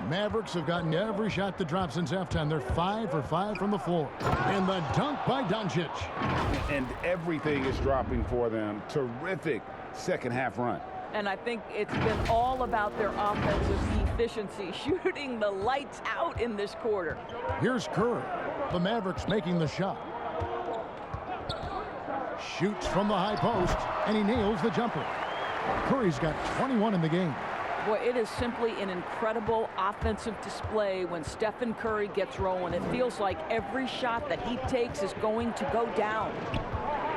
Mavericks have gotten every shot that dropped since halftime. They're 5 for 5 from the floor. And the dunk by Doncic. And everything is dropping for them. Terrific second half run. And I think it's been all about their offensive efficiency, shooting the lights out in this quarter. Here's Curry. The Mavericks making the shot. Shoots from the high post, and he nails the jumper. Curry's got 21 in the game. Boy, it is simply an incredible offensive display when Stephen Curry gets rolling. It feels like every shot that he takes is going to go down.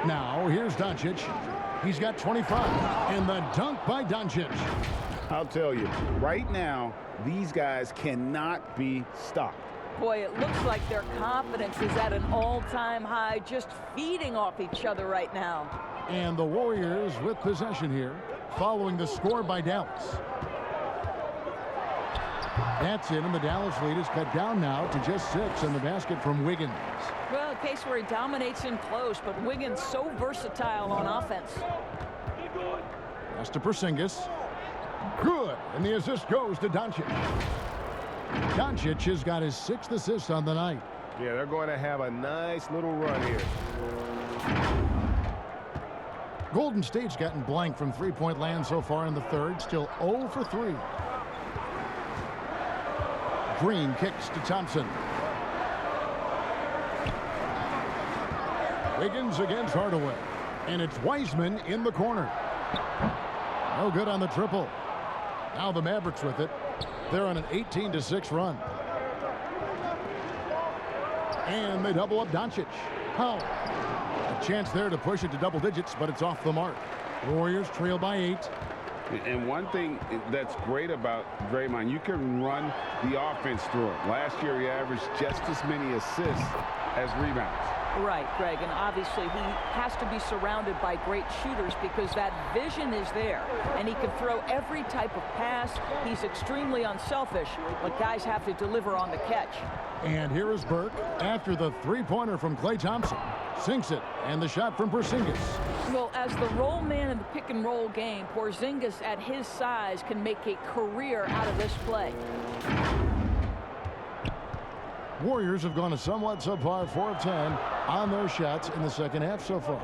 Now, here's Doncic. He's got 25. And the dunk by Doncic. I'll tell you, right now, these guys cannot be stopped. Boy, it looks like their confidence is at an all-time high, just feeding off each other right now. And the Warriors with possession here, following the score by Dallas. That's it, and the Dallas lead is cut down now to just 6 in the basket from Wiggins. Well, a case where he dominates in close, but Wiggins so versatile on offense. Pass to Porzingis. Good, and the assist goes to Doncic. Doncic has got his 6th assist on the night. Yeah, they're going to have a nice little run here. Golden State's gotten blank from three-point land so far in the third, still 0 for 3. Green kicks to Thompson. Wiggins against Hardaway. And it's Wiseman in the corner. No good on the triple. Now the Mavericks with it. They're on an 18-6 run. And they double up Doncic. How? A chance there to push it to double digits, but it's off the mark. Warriors trail by 8. And one thing that's great about Draymond, you can run the offense through him. Last year, he averaged just as many assists as rebounds. Right, Greg, and obviously he has to be surrounded by great shooters because that vision is there, and he can throw every type of pass. He's extremely unselfish, but guys have to deliver on the catch. And here is Burke after the three-pointer from Klay Thompson. Sinks it, and the shot from Porzingis. Well, as the roll man in the pick-and-roll game, Porzingis at his size can make a career out of this play. Warriors have gone a somewhat subpar 4 of 10 on their shots in the second half so far.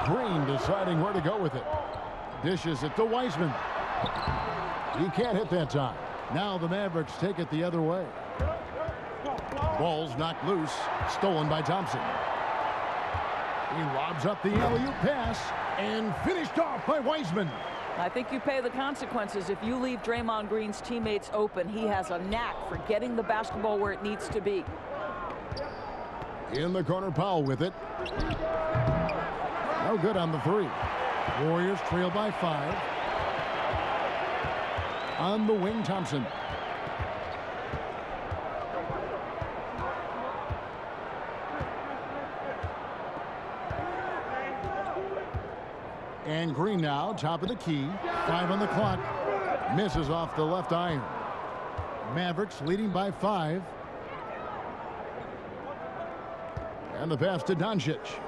Green deciding where to go with it. Dishes it to Wiseman. He can't hit that time. Now the Mavericks take it the other way. Ball's knocked loose. Stolen by Thompson. He lobs up the alley-oop pass and finished off by Wiseman. I think you pay the consequences if you leave Draymond Green's teammates open. He has a knack for getting the basketball where it needs to be. In the corner, Powell with it. No good on the 3. Warriors trail by 5. On the wing, Thompson. And Green now, top of the key. 5 on the clock. Misses off the left iron. Mavericks leading by 5. And the pass to Doncic.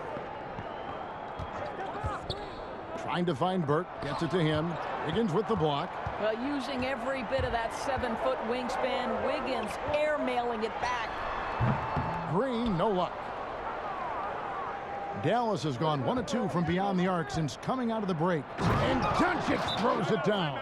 Trying to find Burke. Gets it to him. Wiggins with the block. Well, using every bit of that 7-foot wingspan. Wiggins airmailing it back. Green, no luck. Dallas has gone 1 of 2 from beyond the arc since coming out of the break. And Doncic throws it down.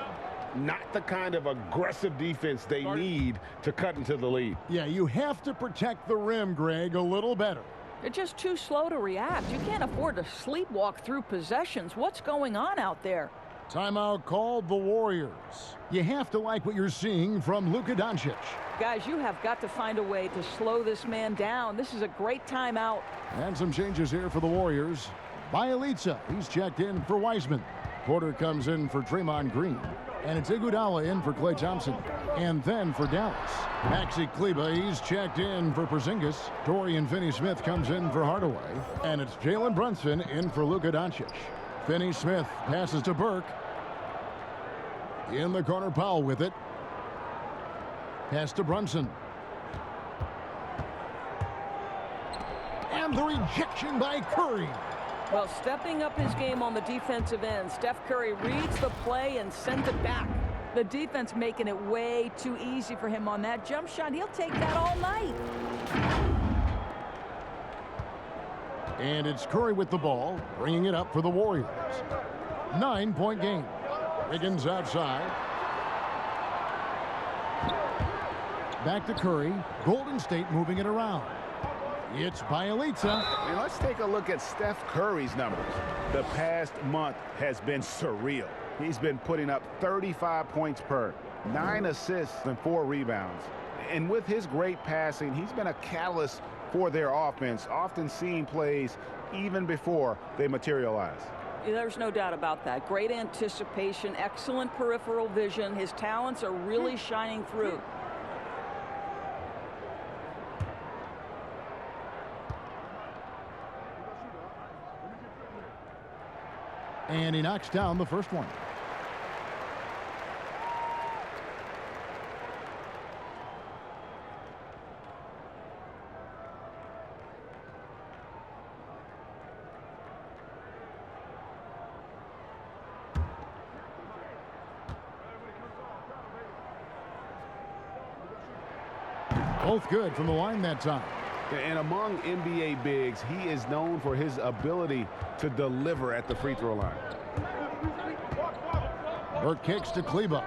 Not the kind of aggressive defense they need to cut into the lead. Yeah, you have to protect the rim, Greg, a little better. They're just too slow to react. You can't afford to sleepwalk through possessions. What's going on out there? Timeout called the Warriors. You have to like what you're seeing from Luka Doncic. Guys, you have got to find a way to slow this man down. This is a great timeout. And some changes here for the Warriors. Bielitsa, he's checked in for Wiseman. Porter comes in for Draymond Green. And it's Iguodala in for Klay Thompson. And then for Dallas, Maxi Kleber, he's checked in for Porzingis. Dorian Finney-Smith comes in for Hardaway. And it's Jalen Brunson in for Luka Doncic. Finney-Smith passes to Burke. In the corner, Powell with it. Pass to Brunson. And the rejection by Curry. Well, stepping up his game on the defensive end, Steph Curry reads the play and sends it back. The defense making it way too easy for him on that jump shot. He'll take that all night. And it's Curry with the ball, bringing it up for the Warriors. 9-point game. Wiggins outside. Back to Curry. Golden State moving it around. It's Bielitsa. And let's take a look at Steph Curry's numbers. The past month has been surreal. He's been putting up 35 points per, 9 assists and 4 rebounds. And with his great passing, he's been a catalyst for their offense, often seeing plays even before they materialize. There's no doubt about that. Great anticipation, excellent peripheral vision. His talents are really shining through. And he knocks down the first one. Both good from the line that time. And among NBA bigs, he is known for his ability to deliver at the free throw line. Burke kicks to Kleba.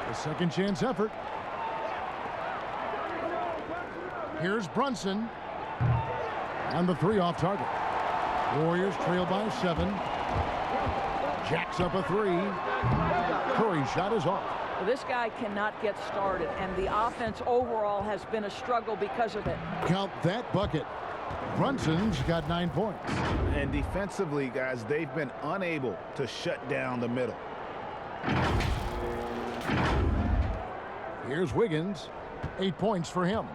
A second chance effort. Here's Brunson. And the 3 off target. Warriors trail by 7. Jacks up a 3. Curry's shot is off. This guy cannot get started, and the offense overall has been a struggle because of it. Count that bucket. Brunson's got 9 points. And defensively, guys, they've been unable to shut down the middle. Here's Wiggins. 8 points for him.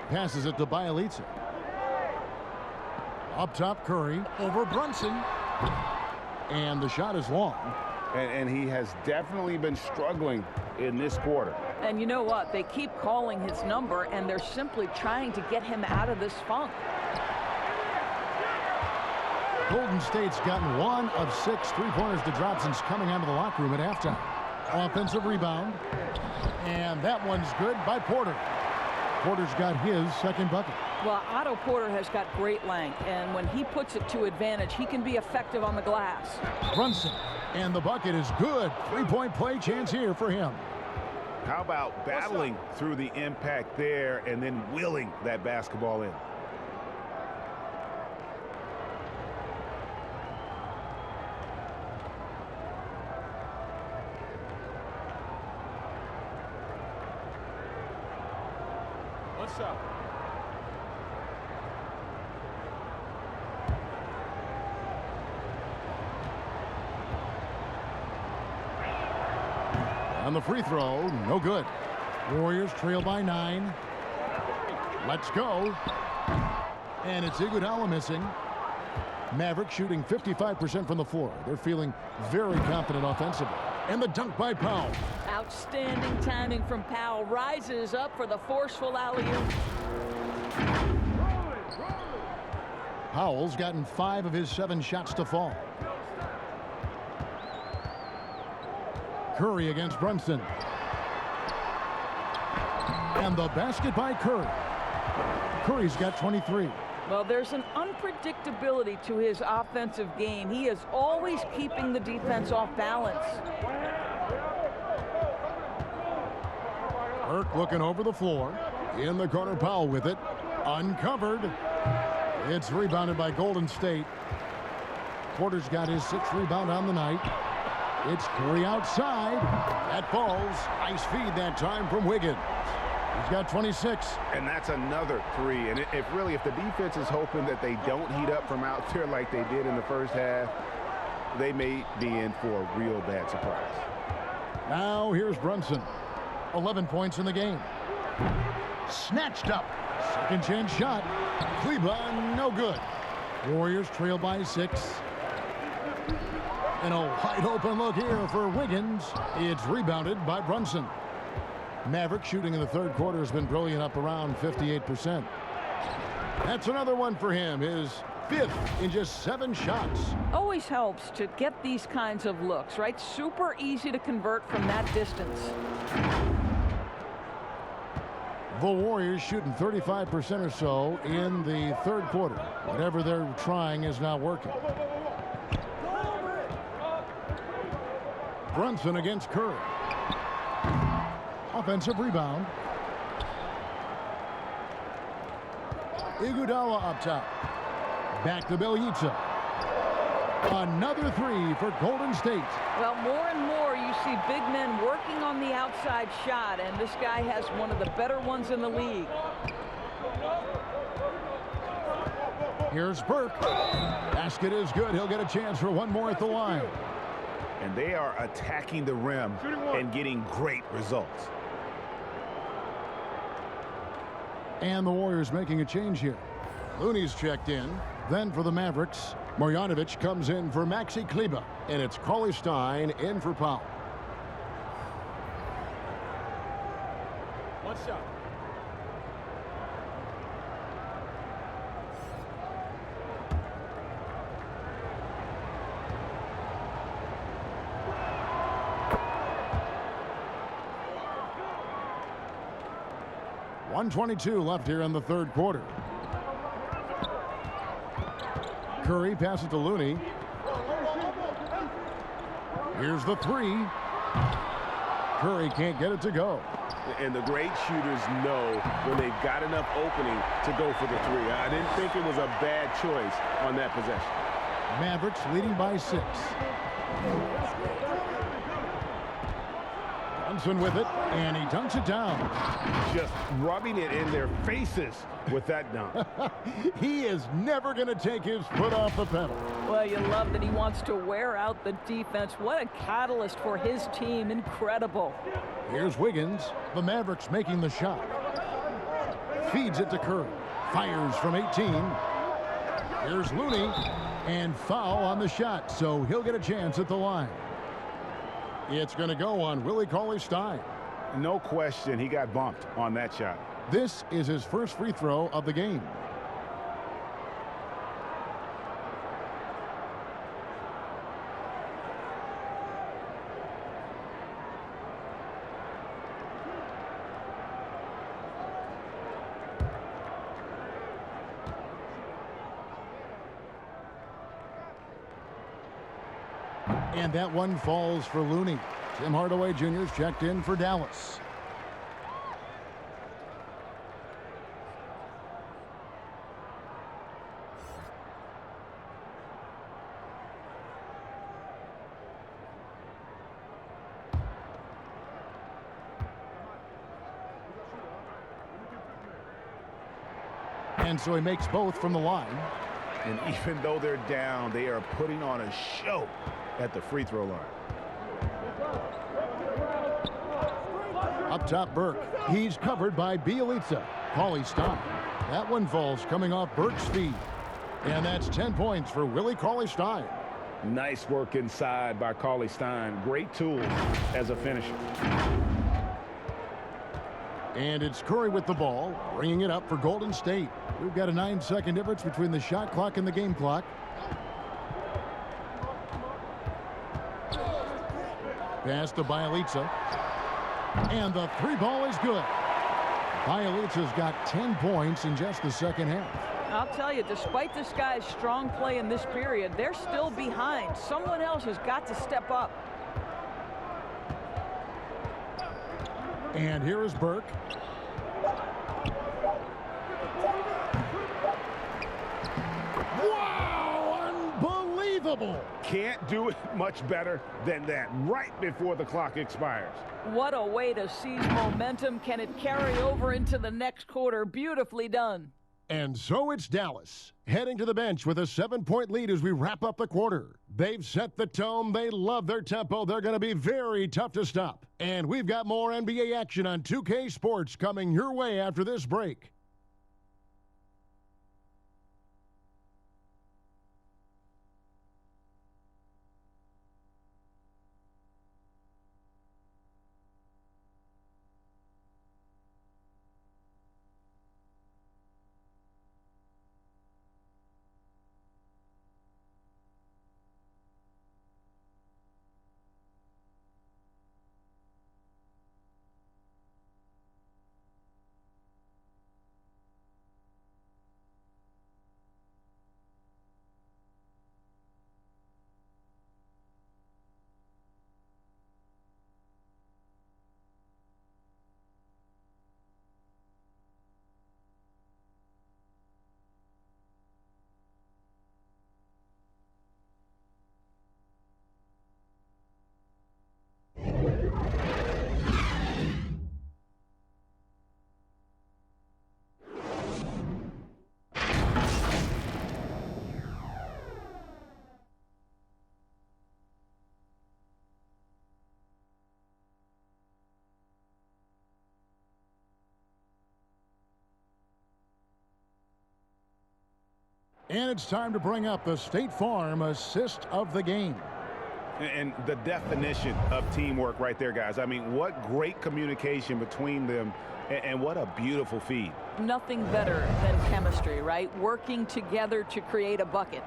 Passes it to Bielitsa. Up top, Curry over Brunson. And the shot is long. And he has definitely been struggling in this quarter. And you know what? They keep calling his number, and they're simply trying to get him out of this funk. Golden State's gotten 1 of 6 3-pointers to drop since coming out of the locker room at halftime. Offensive rebound. And that one's good by Porter. Porter's got his second bucket. Well, Otto Porter has got great length, and when he puts it to advantage, he can be effective on the glass. Brunson. And the bucket is good. 3-point play chance here for him. How about battling through the impact there and then willing that basketball in? What's up? On the free throw, no good. Warriors trail by 9. Let's go. And it's Iguodala missing. Mavericks shooting 55% from the floor. They're feeling very confident offensively. And the dunk by Powell. Outstanding timing from Powell. Rises up for the forceful alley-oop. Powell's gotten 5 of his 7 shots to fall. Curry against Brunson. And the basket by Curry. Curry's got 23. Well, there's an unpredictability to his offensive game. He is always keeping the defense off balance. Burke looking over the floor. In the corner, Powell with it. Uncovered. It's rebounded by Golden State. Porter's got his 6th rebound on the night. It's Curry outside. That falls. Nice feed that time from Wiggins. He's got 26. And that's another 3. And if the defense is hoping that they don't heat up from out there like they did in the first half, they may be in for a real bad surprise. Now here's Brunson. 11 points in the game. Snatched up. Second chance shot. Kleba, no good. Warriors trail by 6. And a wide open look here for Wiggins. It's rebounded by Brunson. Mavericks shooting in the 3rd quarter has been brilliant, up around 58%. That's another one for him. His 5th in just 7 shots. Always helps to get these kinds of looks, right? Super easy to convert from that distance. The Warriors shooting 35% or so in the 3rd quarter. Whatever they're trying is not working. Brunson against Curry. Offensive rebound. Iguodala up top. Back to Bielitsa. Another three for Golden State. Well, more and more you see big men working on the outside shot, and this guy has one of the better ones in the league. Here's Burke. Basket is good. He'll get a chance for one more at the line. And they are attacking the rim and getting great results. And the Warriors making a change here. Looney's checked in. Then for the Mavericks, Marjanovic comes in for Maxi Kleber. And it's Cauley-Stein in for Powell. One shot. .122 left here in the third quarter. Curry passes to Looney. Here's the three. Curry can't get it to go. And the great shooters know when they've got enough opening to go for the three. I didn't think it was a bad choice on that possession. Mavericks leading by 6. Johnson with it, and he dunks it down. Just rubbing it in their faces with that dunk. He is never going to take his foot off the pedal. Well, you love that he wants to wear out the defense. What a catalyst for his team. Incredible. Here's Wiggins. The Mavericks making the shot. Feeds it to Curry. Fires from 18. Here's Looney. And foul on the shot, so he'll get a chance at the line. It's going to go on Willie Cauley-Stein. No question, he got bumped on that shot. This is his first free throw of the game. And that one falls for Looney. Tim Hardaway Jr.'s checked in for Dallas. And so he makes both from the line. And even though they're down, they are putting on a show at the free throw line. Up top, Burke. He's covered by Bielitsa. Cauley-Stein. That one falls coming off Burke's feet. And that's 10 points for Willie Cauley-Stein. Nice work inside by Cauley-Stein. Great tool as a finisher. And it's Curry with the ball, bringing it up for Golden State. We've got a 9-second difference between the shot clock and the game clock. Pass to Bielitsa. And the three ball is good. Bielitsa's got 10 points in just the second half. I'll tell you, despite this guy's strong play in this period, they're still behind. Someone else has got to step up. And here is Burke. Wow, unbelievable. Can't do it much better than that right before the clock expires. What a way to seize momentum. Can it carry over into the next quarter? Beautifully done. And so it's Dallas heading to the bench with a 7-point lead as we wrap up the quarter. They've set the tone. They love their tempo. They're going to be very tough to stop. And we've got more NBA action on 2K Sports coming your way after this break. And it's time to bring up the State Farm assist of the game. And the definition of teamwork right there, guys. I mean, what great communication between them, and what a beautiful feed. Nothing better than chemistry, right? Working together to create a bucket.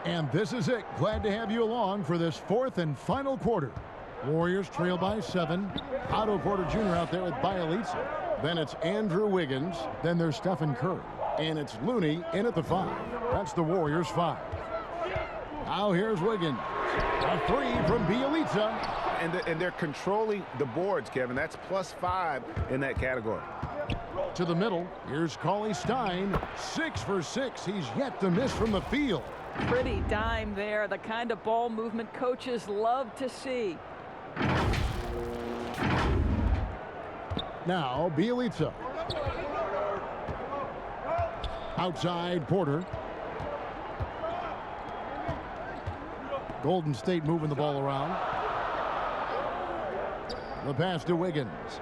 And this is it. Glad to have you along for this fourth and final quarter. Warriors trail by 7. Otto Porter Jr. out there with Bielitsa. Then it's Andrew Wiggins. Then there's Stephen Curry. And it's Looney in at the 5. That's the Warriors 5. Now here's Wiggins. A 3 from Bielitsa. And they're controlling the boards, Kevin. That's +5 in that category. To the middle. Here's Cauley Stein. 6 for 6. He's yet to miss from the field. Pretty dime there. The kind of ball movement coaches love to see. Now Bielitsa. Outside Porter. Golden State moving the ball around. The pass to Wiggins.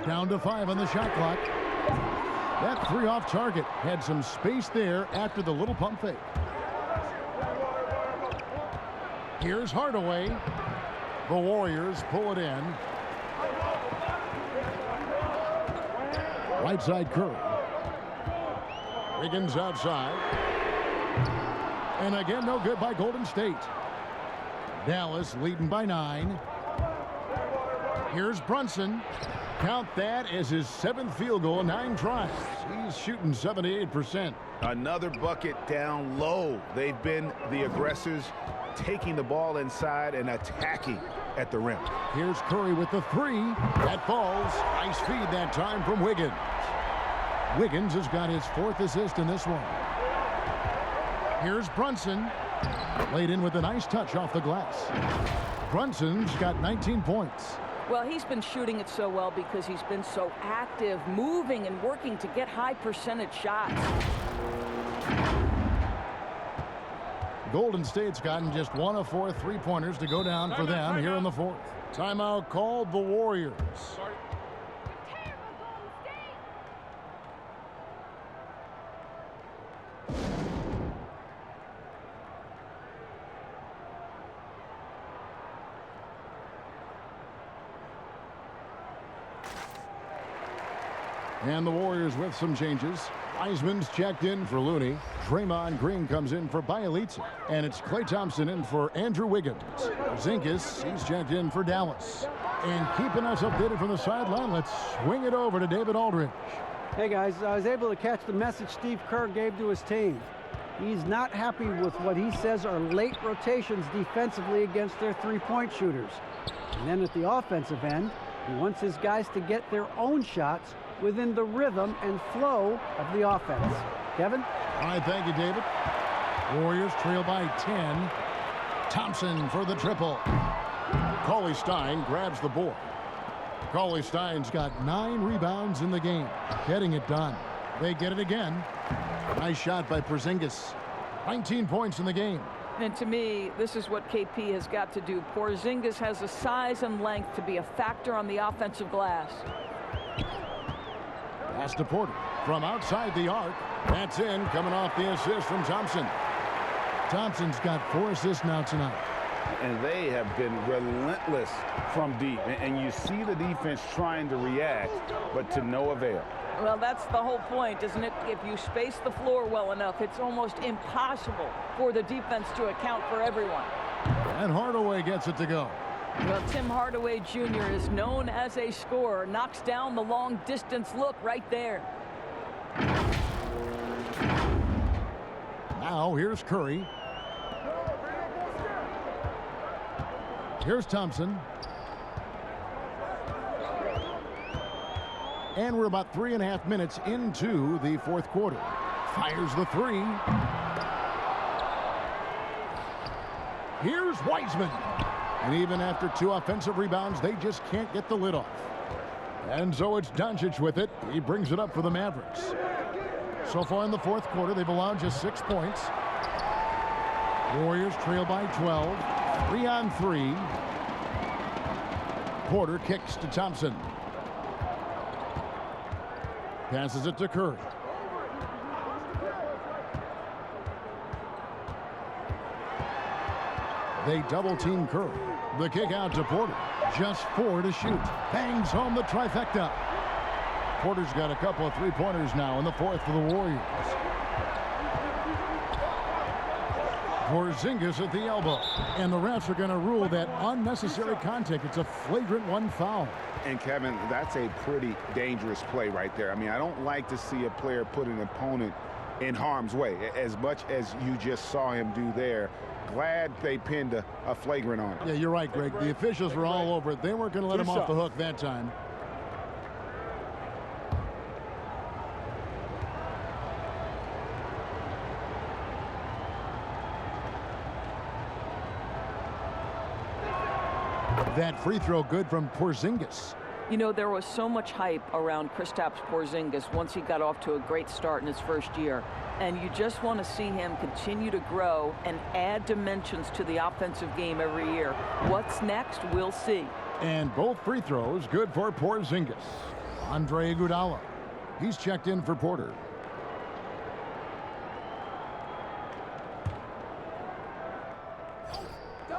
Down to 5 on the shot clock. That 3 off target. Had some space there after the little pump fake. Here's Hardaway. The Warriors pull it in. Right side Curry. Wiggins outside. And again, no good by Golden State. Dallas leading by 9. Here's Brunson. Count that as his 7th field goal in 9 tries. He's shooting 78%. Another bucket down low. They've been the aggressors, taking the ball inside and attacking at the rim. Here's Curry with the 3. That falls. Nice feed that time from Wiggins. Wiggins has got his 4th assist in this one. Here's Brunson. Laid in with a nice touch off the glass. Brunson's got 19 points. Well, he's been shooting it so well because he's been so active, moving and working to get high percentage shots. Golden State's gotten just 1 of 4 3-pointers to go down for them here in the 4th. Timeout called the Warriors. And the Warriors with some changes. Wiseman's checked in for Looney. Draymond Green comes in for Bielitsa. And it's Klay Thompson in for Andrew Wiggins. Zinkis, he's checked in for Dallas. And keeping us updated from the sideline, let's swing it over to David Aldridge. Hey guys, I was able to catch the message Steve Kerr gave to his team. He's not happy with what he says are late rotations defensively against their 3-point shooters. And then at the offensive end, he wants his guys to get their own shots within the rhythm and flow of the offense. Kevin? All right, thank you, David. Warriors trail by 10. Thompson for the triple. Cauley Stein grabs the board. Cauley Stein's got 9 rebounds in the game. Getting it done. They get it again. Nice shot by Porzingis. 19 points in the game. And to me, this is what KP has got to do. Porzingis has the size and length to be a factor on the offensive glass. Pass to Porter from outside the arc. That's in, coming off the assist from Thompson. Thompson's got 4 assists now tonight. And they have been relentless from deep. And you see the defense trying to react, but to no avail. Well, that's the whole point, isn't it? If you space the floor well enough, it's almost impossible for the defense to account for everyone. And Hardaway gets it to go. Well, Tim Hardaway Jr. is known as a scorer. Knocks down the long-distance look right there. Now, here's Curry. Here's Thompson. And we're about 3.5 minutes into the 4th quarter. Fires the 3. Here's Wiseman. And even after 2 offensive rebounds, they just can't get the lid off. And so it's Doncic with it. He brings it up for the Mavericks. So far in the 4th quarter, they've allowed just 6 points. Warriors trail by 12. 3-on-3. Porter kicks to Thompson. Passes it to Curry. They double team Curry. The kick out to Porter. Just 4 to shoot. Bangs home the trifecta. Porter's got a couple of three-pointers now in the fourth for the Warriors. Porzingis at the elbow. And the refs are going to rule that unnecessary contact. It's a flagrant 1 foul. And Kevin, that's a pretty dangerous play right there. I mean, I don't like to see a player put an opponent in harm's way as much as you just saw him do there. Glad they pinned a flagrant on it. Yeah, you're right, Greg. The officials were all over it. They weren't going to let him off the hook that time. That free throw good from Porzingis. You know, there was so much hype around Kristaps Porzingis once he got off to a great start in his first year. And you just want to see him continue to grow and add dimensions to the offensive game every year. What's next, we'll see. And both free throws good for Porzingis. Andre Iguodala. He's checked in for Porter.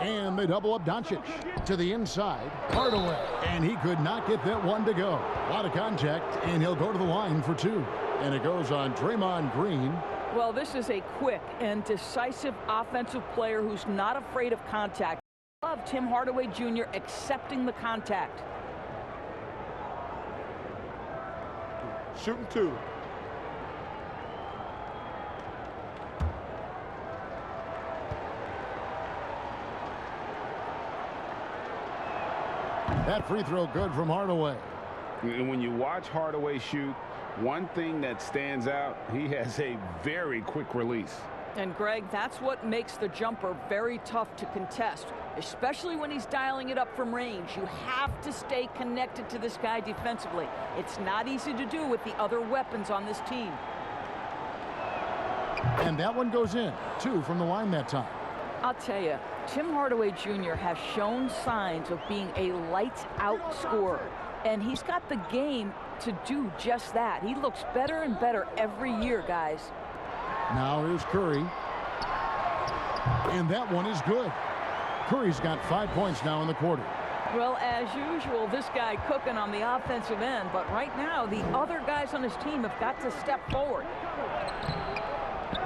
And they double up Doncic to the inside. Hardaway. And he could not get that one to go. A lot of contact, and he'll go to the line for 2. And it goes on Draymond Green. Well, this is a quick and decisive offensive player who's not afraid of contact. I love Tim Hardaway Jr. accepting the contact. Shooting 2. That free throw good from Hardaway. And when you watch Hardaway shoot, one thing that stands out, he has a very quick release. And Greg, that's what makes the jumper very tough to contest, especially when he's dialing it up from range. You have to stay connected to this guy defensively. It's not easy to do with the other weapons on this team. And that one goes in. 2 from the line that time. I'll tell you, Tim Hardaway Jr. has shown signs of being a lights-out scorer. And he's got the game to do just that. He looks better and better every year, guys. Now here's Curry. And that one is good. Curry's got 5 points now in the quarter. Well, as usual, this guy cooking on the offensive end. But right now, the other guys on his team have got to step forward.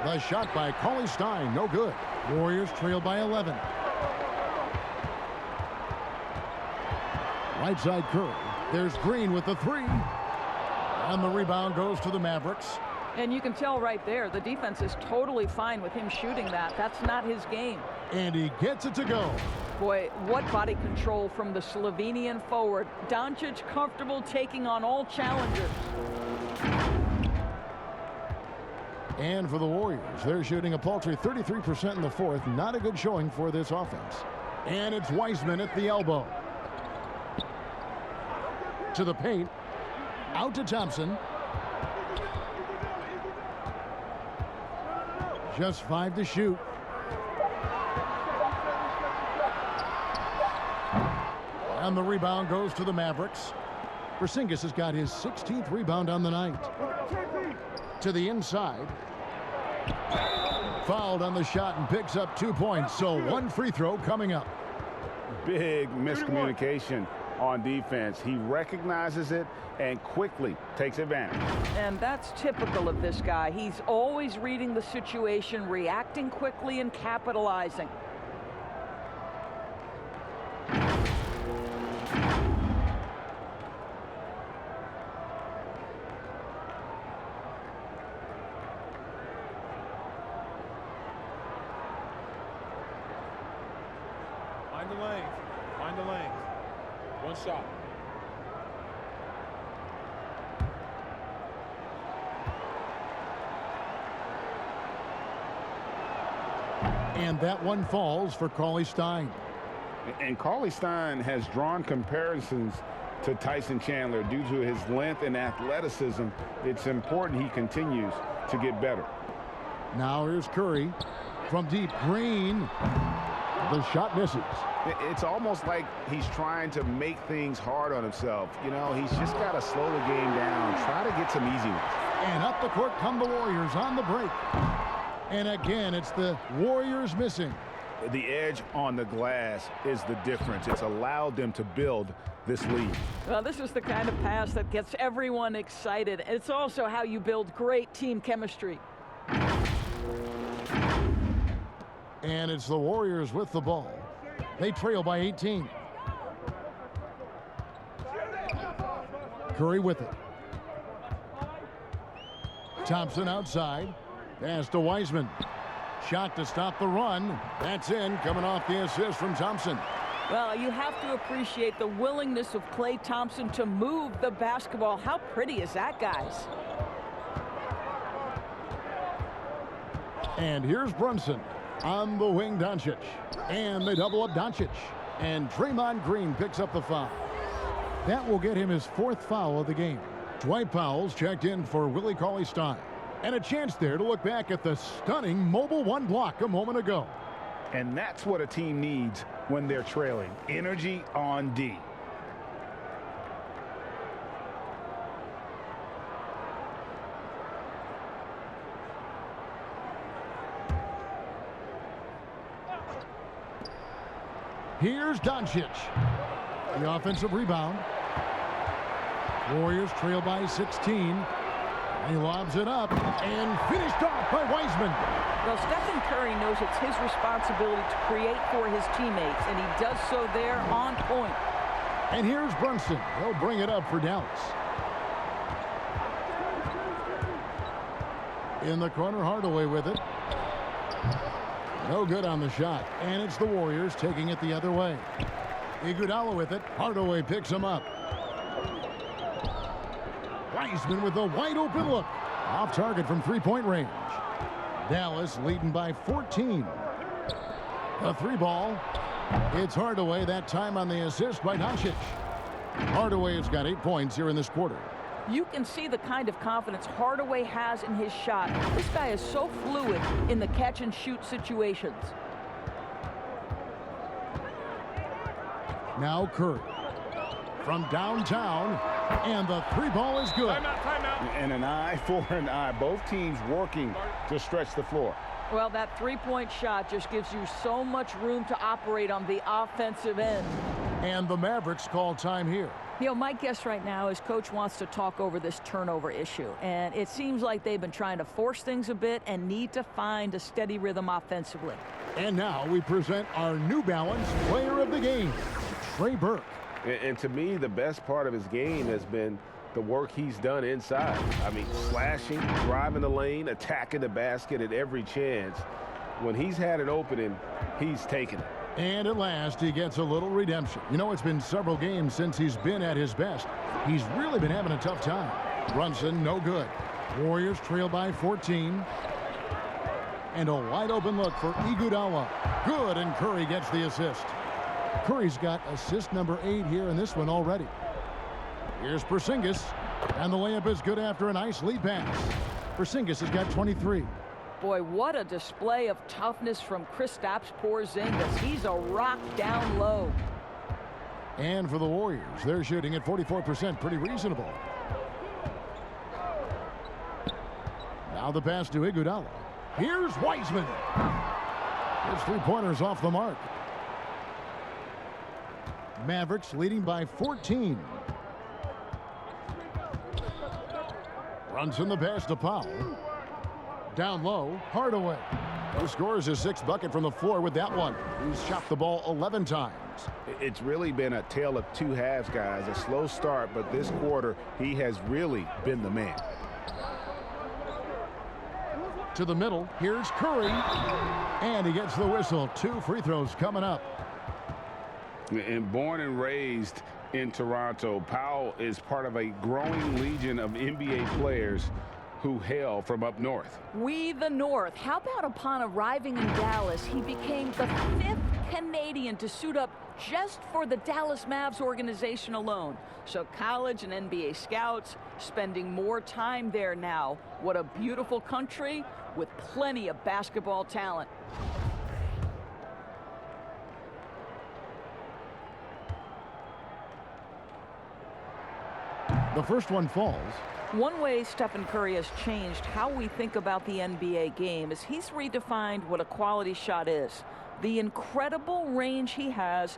The shot by Cauley Stein, no good. Warriors trail by 11. Right side Curry. There's Green with the 3. And the rebound goes to the Mavericks. And you can tell right there, the defense is totally fine with him shooting that. That's not his game. And he gets it to go. Boy, what body control from the Slovenian forward. Doncic comfortable taking on all challengers. And for the Warriors, they're shooting a paltry 33% in the fourth. Not a good showing for this offense. And it's Wiseman at the elbow. To the paint. Out to Thompson. Just 5 to shoot. And the rebound goes to the Mavericks. Porzingis has got his 16th rebound on the night. To the inside. Fouled on the shot and picks up 2 points. So 1 free throw coming up. Big miscommunication on defense. He recognizes it and quickly takes advantage. And that's typical of this guy. He's always reading the situation, reacting quickly, and capitalizing. Find the lane. Find the lane. One shot. And that one falls for Cauley Stein. And Cauley Stein has drawn comparisons to Tyson Chandler due to his length and athleticism. It's important he continues to get better. Now here's Curry from deep. Green. The shot misses. It's almost like he's trying to make things hard on himself. You know, he's just got to slow the game down, try to get some easy ones. And up the court come the Warriors on the break. And again, it's the Warriors missing. The edge on the glass is the difference. It's allowed them to build this lead. Well, this is the kind of pass that gets everyone excited. It's also how you build great team chemistry. And it's the Warriors with the ball. They trail by 18. Curry with it. Thompson outside. Pass to Wiseman. Shot to stop the run. That's in, coming off the assist from Thompson. Well, you have to appreciate the willingness of Klay Thompson to move the basketball. How pretty is that, guys? And here's Brunson on the wing, Doncic. And they double up Doncic. And Draymond Green picks up the foul. That will get him his 4th foul of the game. Dwight Powell's checked in for Willie Cauley-Stein. And a chance there to look back at the stunning mobile 1 block a moment ago. And that's what a team needs when they're trailing. Energy on D. Here's Doncic. The offensive rebound. Warriors trail by 16. He lobs it up and finished off by Wiseman. Well, Stephen Curry knows it's his responsibility to create for his teammates, and he does so there on point. And here's Brunson. He'll bring it up for Dallas. In the corner, Hardaway with it. No good on the shot. And it's the Warriors taking it the other way. Iguodala with it. Hardaway picks him up. Wiseman with a wide open look. Off target from 3-point range. Dallas leading by 14. A 3-ball. It's Hardaway, that time on the assist by Doncic. Hardaway has got 8 points here in this quarter. You can see the kind of confidence Hardaway has in his shot. This guy is so fluid in the catch and shoot situations. Now Curry from downtown, and the 3-ball is good. Timeout. And an eye for an eye. Both teams working to stretch the floor. Well, that 3-point shot just gives you so much room to operate on the offensive end. And the Mavericks call time here. You know, my guess right now is Coach wants to talk over this turnover issue. And it seems like they've been trying to force things a bit and need to find a steady rhythm offensively. And now we present our New Balance player of the game, Trey Burke. And to me, the best part of his game has been the work he's done inside. I mean, slashing, driving the lane, attacking the basket at every chance. When he's had an opening, he's taken it. And at last, he gets a little redemption. You know, it's been several games since he's been at his best. He's really been having a tough time. Brunson, no good. Warriors trail by 14. And a wide open look for Iguodala. Good, and Curry gets the assist. Curry's got assist number 8 here in this one already. Here's Porzingis, and the layup is good after a nice lead pass. Porzingis has got 23. Boy, what a display of toughness from Kristaps Porzingis. He's a rock down low. And for the Warriors, they're shooting at 44%, pretty reasonable. Now the pass to Iguodala. Here's Wiseman. His 3-pointers off the mark. Mavericks leading by 14. Runs in the pass to Powell. Down low, Hardaway. Who scores his 6th bucket from the floor with that one. He's shot the ball 11 times. It's really been a tale of 2 halves, guys. A slow start, but this quarter, he has really been the man. To the middle, here's Curry. And he gets the whistle. 2 free throws coming up. And born and raised in Toronto, Powell is part of a growing legion of NBA players who hail from up north. We the North. How about upon arriving in Dallas, he became the 5th Canadian to suit up just for the Dallas Mavs organization alone. So college and NBA scouts spending more time there now. What a beautiful country with plenty of basketball talent. The first one falls. One way Stephen Curry has changed how we think about the NBA game is he's redefined what a quality shot is. The incredible range he has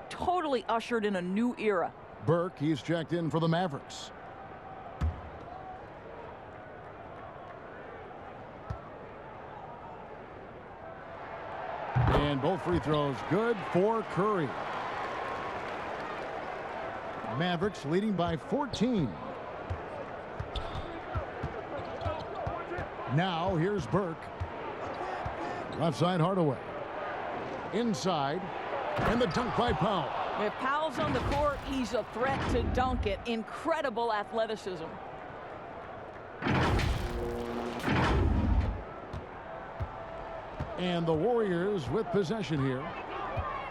totally ushered in a new era. Burke, he's checked in for the Mavericks. And both free throws good for Curry. Mavericks leading by 14. Now here's Burke. Left side Hardaway. Inside. And the dunk by Powell. If Powell's on the court, he's a threat to dunk it. Incredible athleticism. And the Warriors with possession here.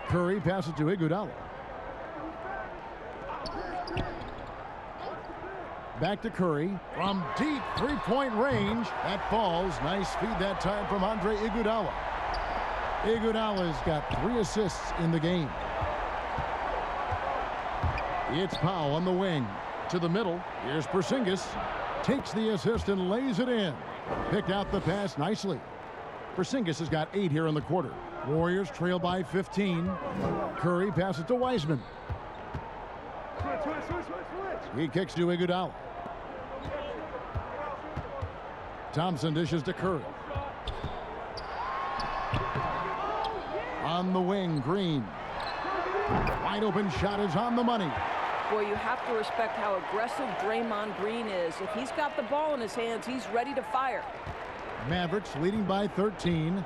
Curry passes to Iguodala. Back to Curry from deep three-point range. That falls. Nice feed that time from Andre Iguodala. Iguodala's got 3 assists in the game. It's Powell on the wing. To the middle. Here's Porzingis. Takes the assist and lays it in. Picked out the pass nicely. Porzingis has got 8 here in the quarter. Warriors trail by 15. Curry passes to Wiseman. He kicks to Iguodala. Thompson dishes to Curry. On the wing, Green. Wide open shot is on the money. Boy, you have to respect how aggressive Draymond Green is. If he's got the ball in his hands, he's ready to fire. Mavericks leading by 13.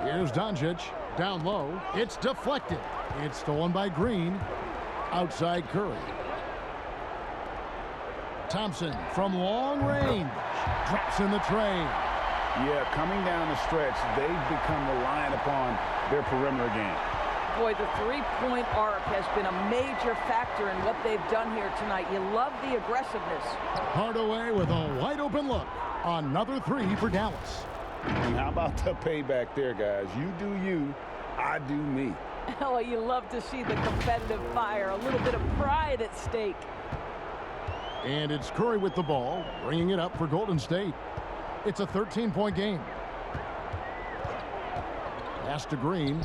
Here's Doncic. Down low. It's deflected. It's stolen by Green. Outside Curry. Thompson from long range. Drops in the tray. Yeah, coming down the stretch, they've become reliant upon their perimeter game. Boy, the three-point arc has been a major factor in what they've done here tonight. You love the aggressiveness. Hardaway with a wide open look. Another 3 for Dallas. And how about the payback there, guys? You do you, I do me. Oh, you love to see the competitive fire. A little bit of pride at stake. And it's Curry with the ball, bringing it up for Golden State. It's a 13-point game. Pass to Green.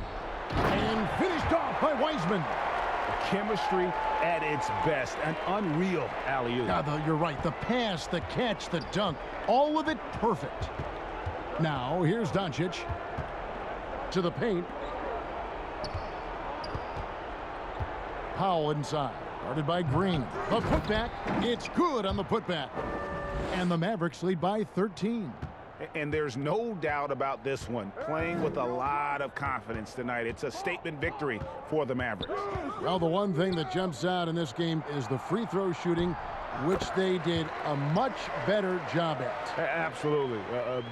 And finished off by Wiseman. Chemistry at its best. An unreal alley-oop. You're right. The pass, the catch, the dunk. All of it perfect. Now, here's Doncic. To the paint. Powell inside. Guarded by Green. The putback. It's good on the putback. And the Mavericks lead by 13. And there's no doubt about this one. Playing with a lot of confidence tonight. It's a statement victory for the Mavericks. Well, the one thing that jumps out in this game is the free throw shooting, which they did a much better job at. Absolutely.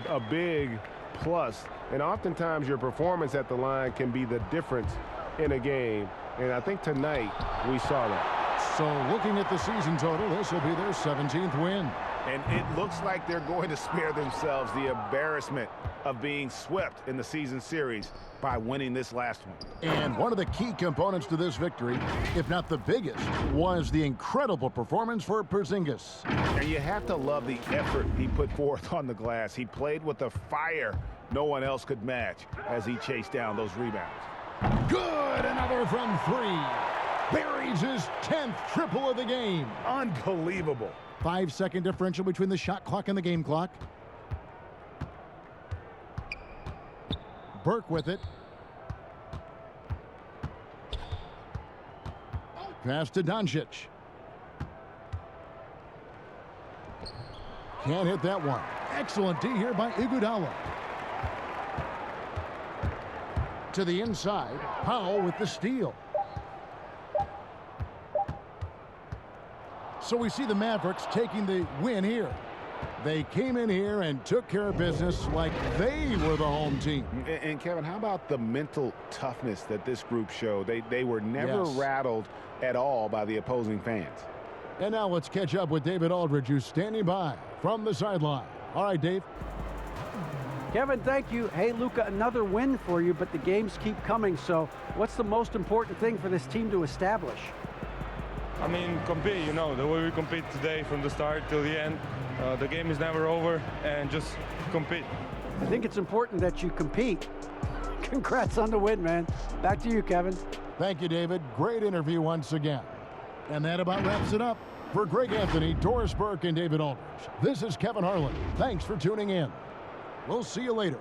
A big plus. And oftentimes your performance at the line can be the difference in a game. And I think tonight we saw that. So looking at the season total, this will be their 17th win. And it looks like they're going to spare themselves the embarrassment of being swept in the season series by winning this last one. And one of the key components to this victory, if not the biggest, was the incredible performance for Porzingis. And you have to love the effort he put forth on the glass. He played with a fire no one else could match as he chased down those rebounds. Good, another from 3. Buries his 10th triple of the game. Unbelievable. 5-second differential between the shot clock and the game clock. Burke with it. Pass to Doncic. Can't hit that one. Excellent D here by Iguodala. To the inside. Powell with the steal. So we see the Mavericks taking the win here. They came in here and took care of business like they were the home team. And Kevin, how about the mental toughness that this group showed? They were never rattled at all by the opposing fans. And now let's catch up with David Aldridge, who's standing by from the sideline. All right, Dave. Kevin, thank you. Hey, Luka, another win for you, but the games keep coming. So what's the most important thing for this team to establish? I mean, compete, you know, the way we compete today from the start till the end. The game is never over, and just compete. I think it's important that you compete. Congrats on the win, man. Back to you, Kevin. Thank you, David. Great interview once again. And that about wraps it up. For Greg Anthony, Doris Burke, and David Aldridge, this is Kevin Harlan. Thanks for tuning in. We'll see you later.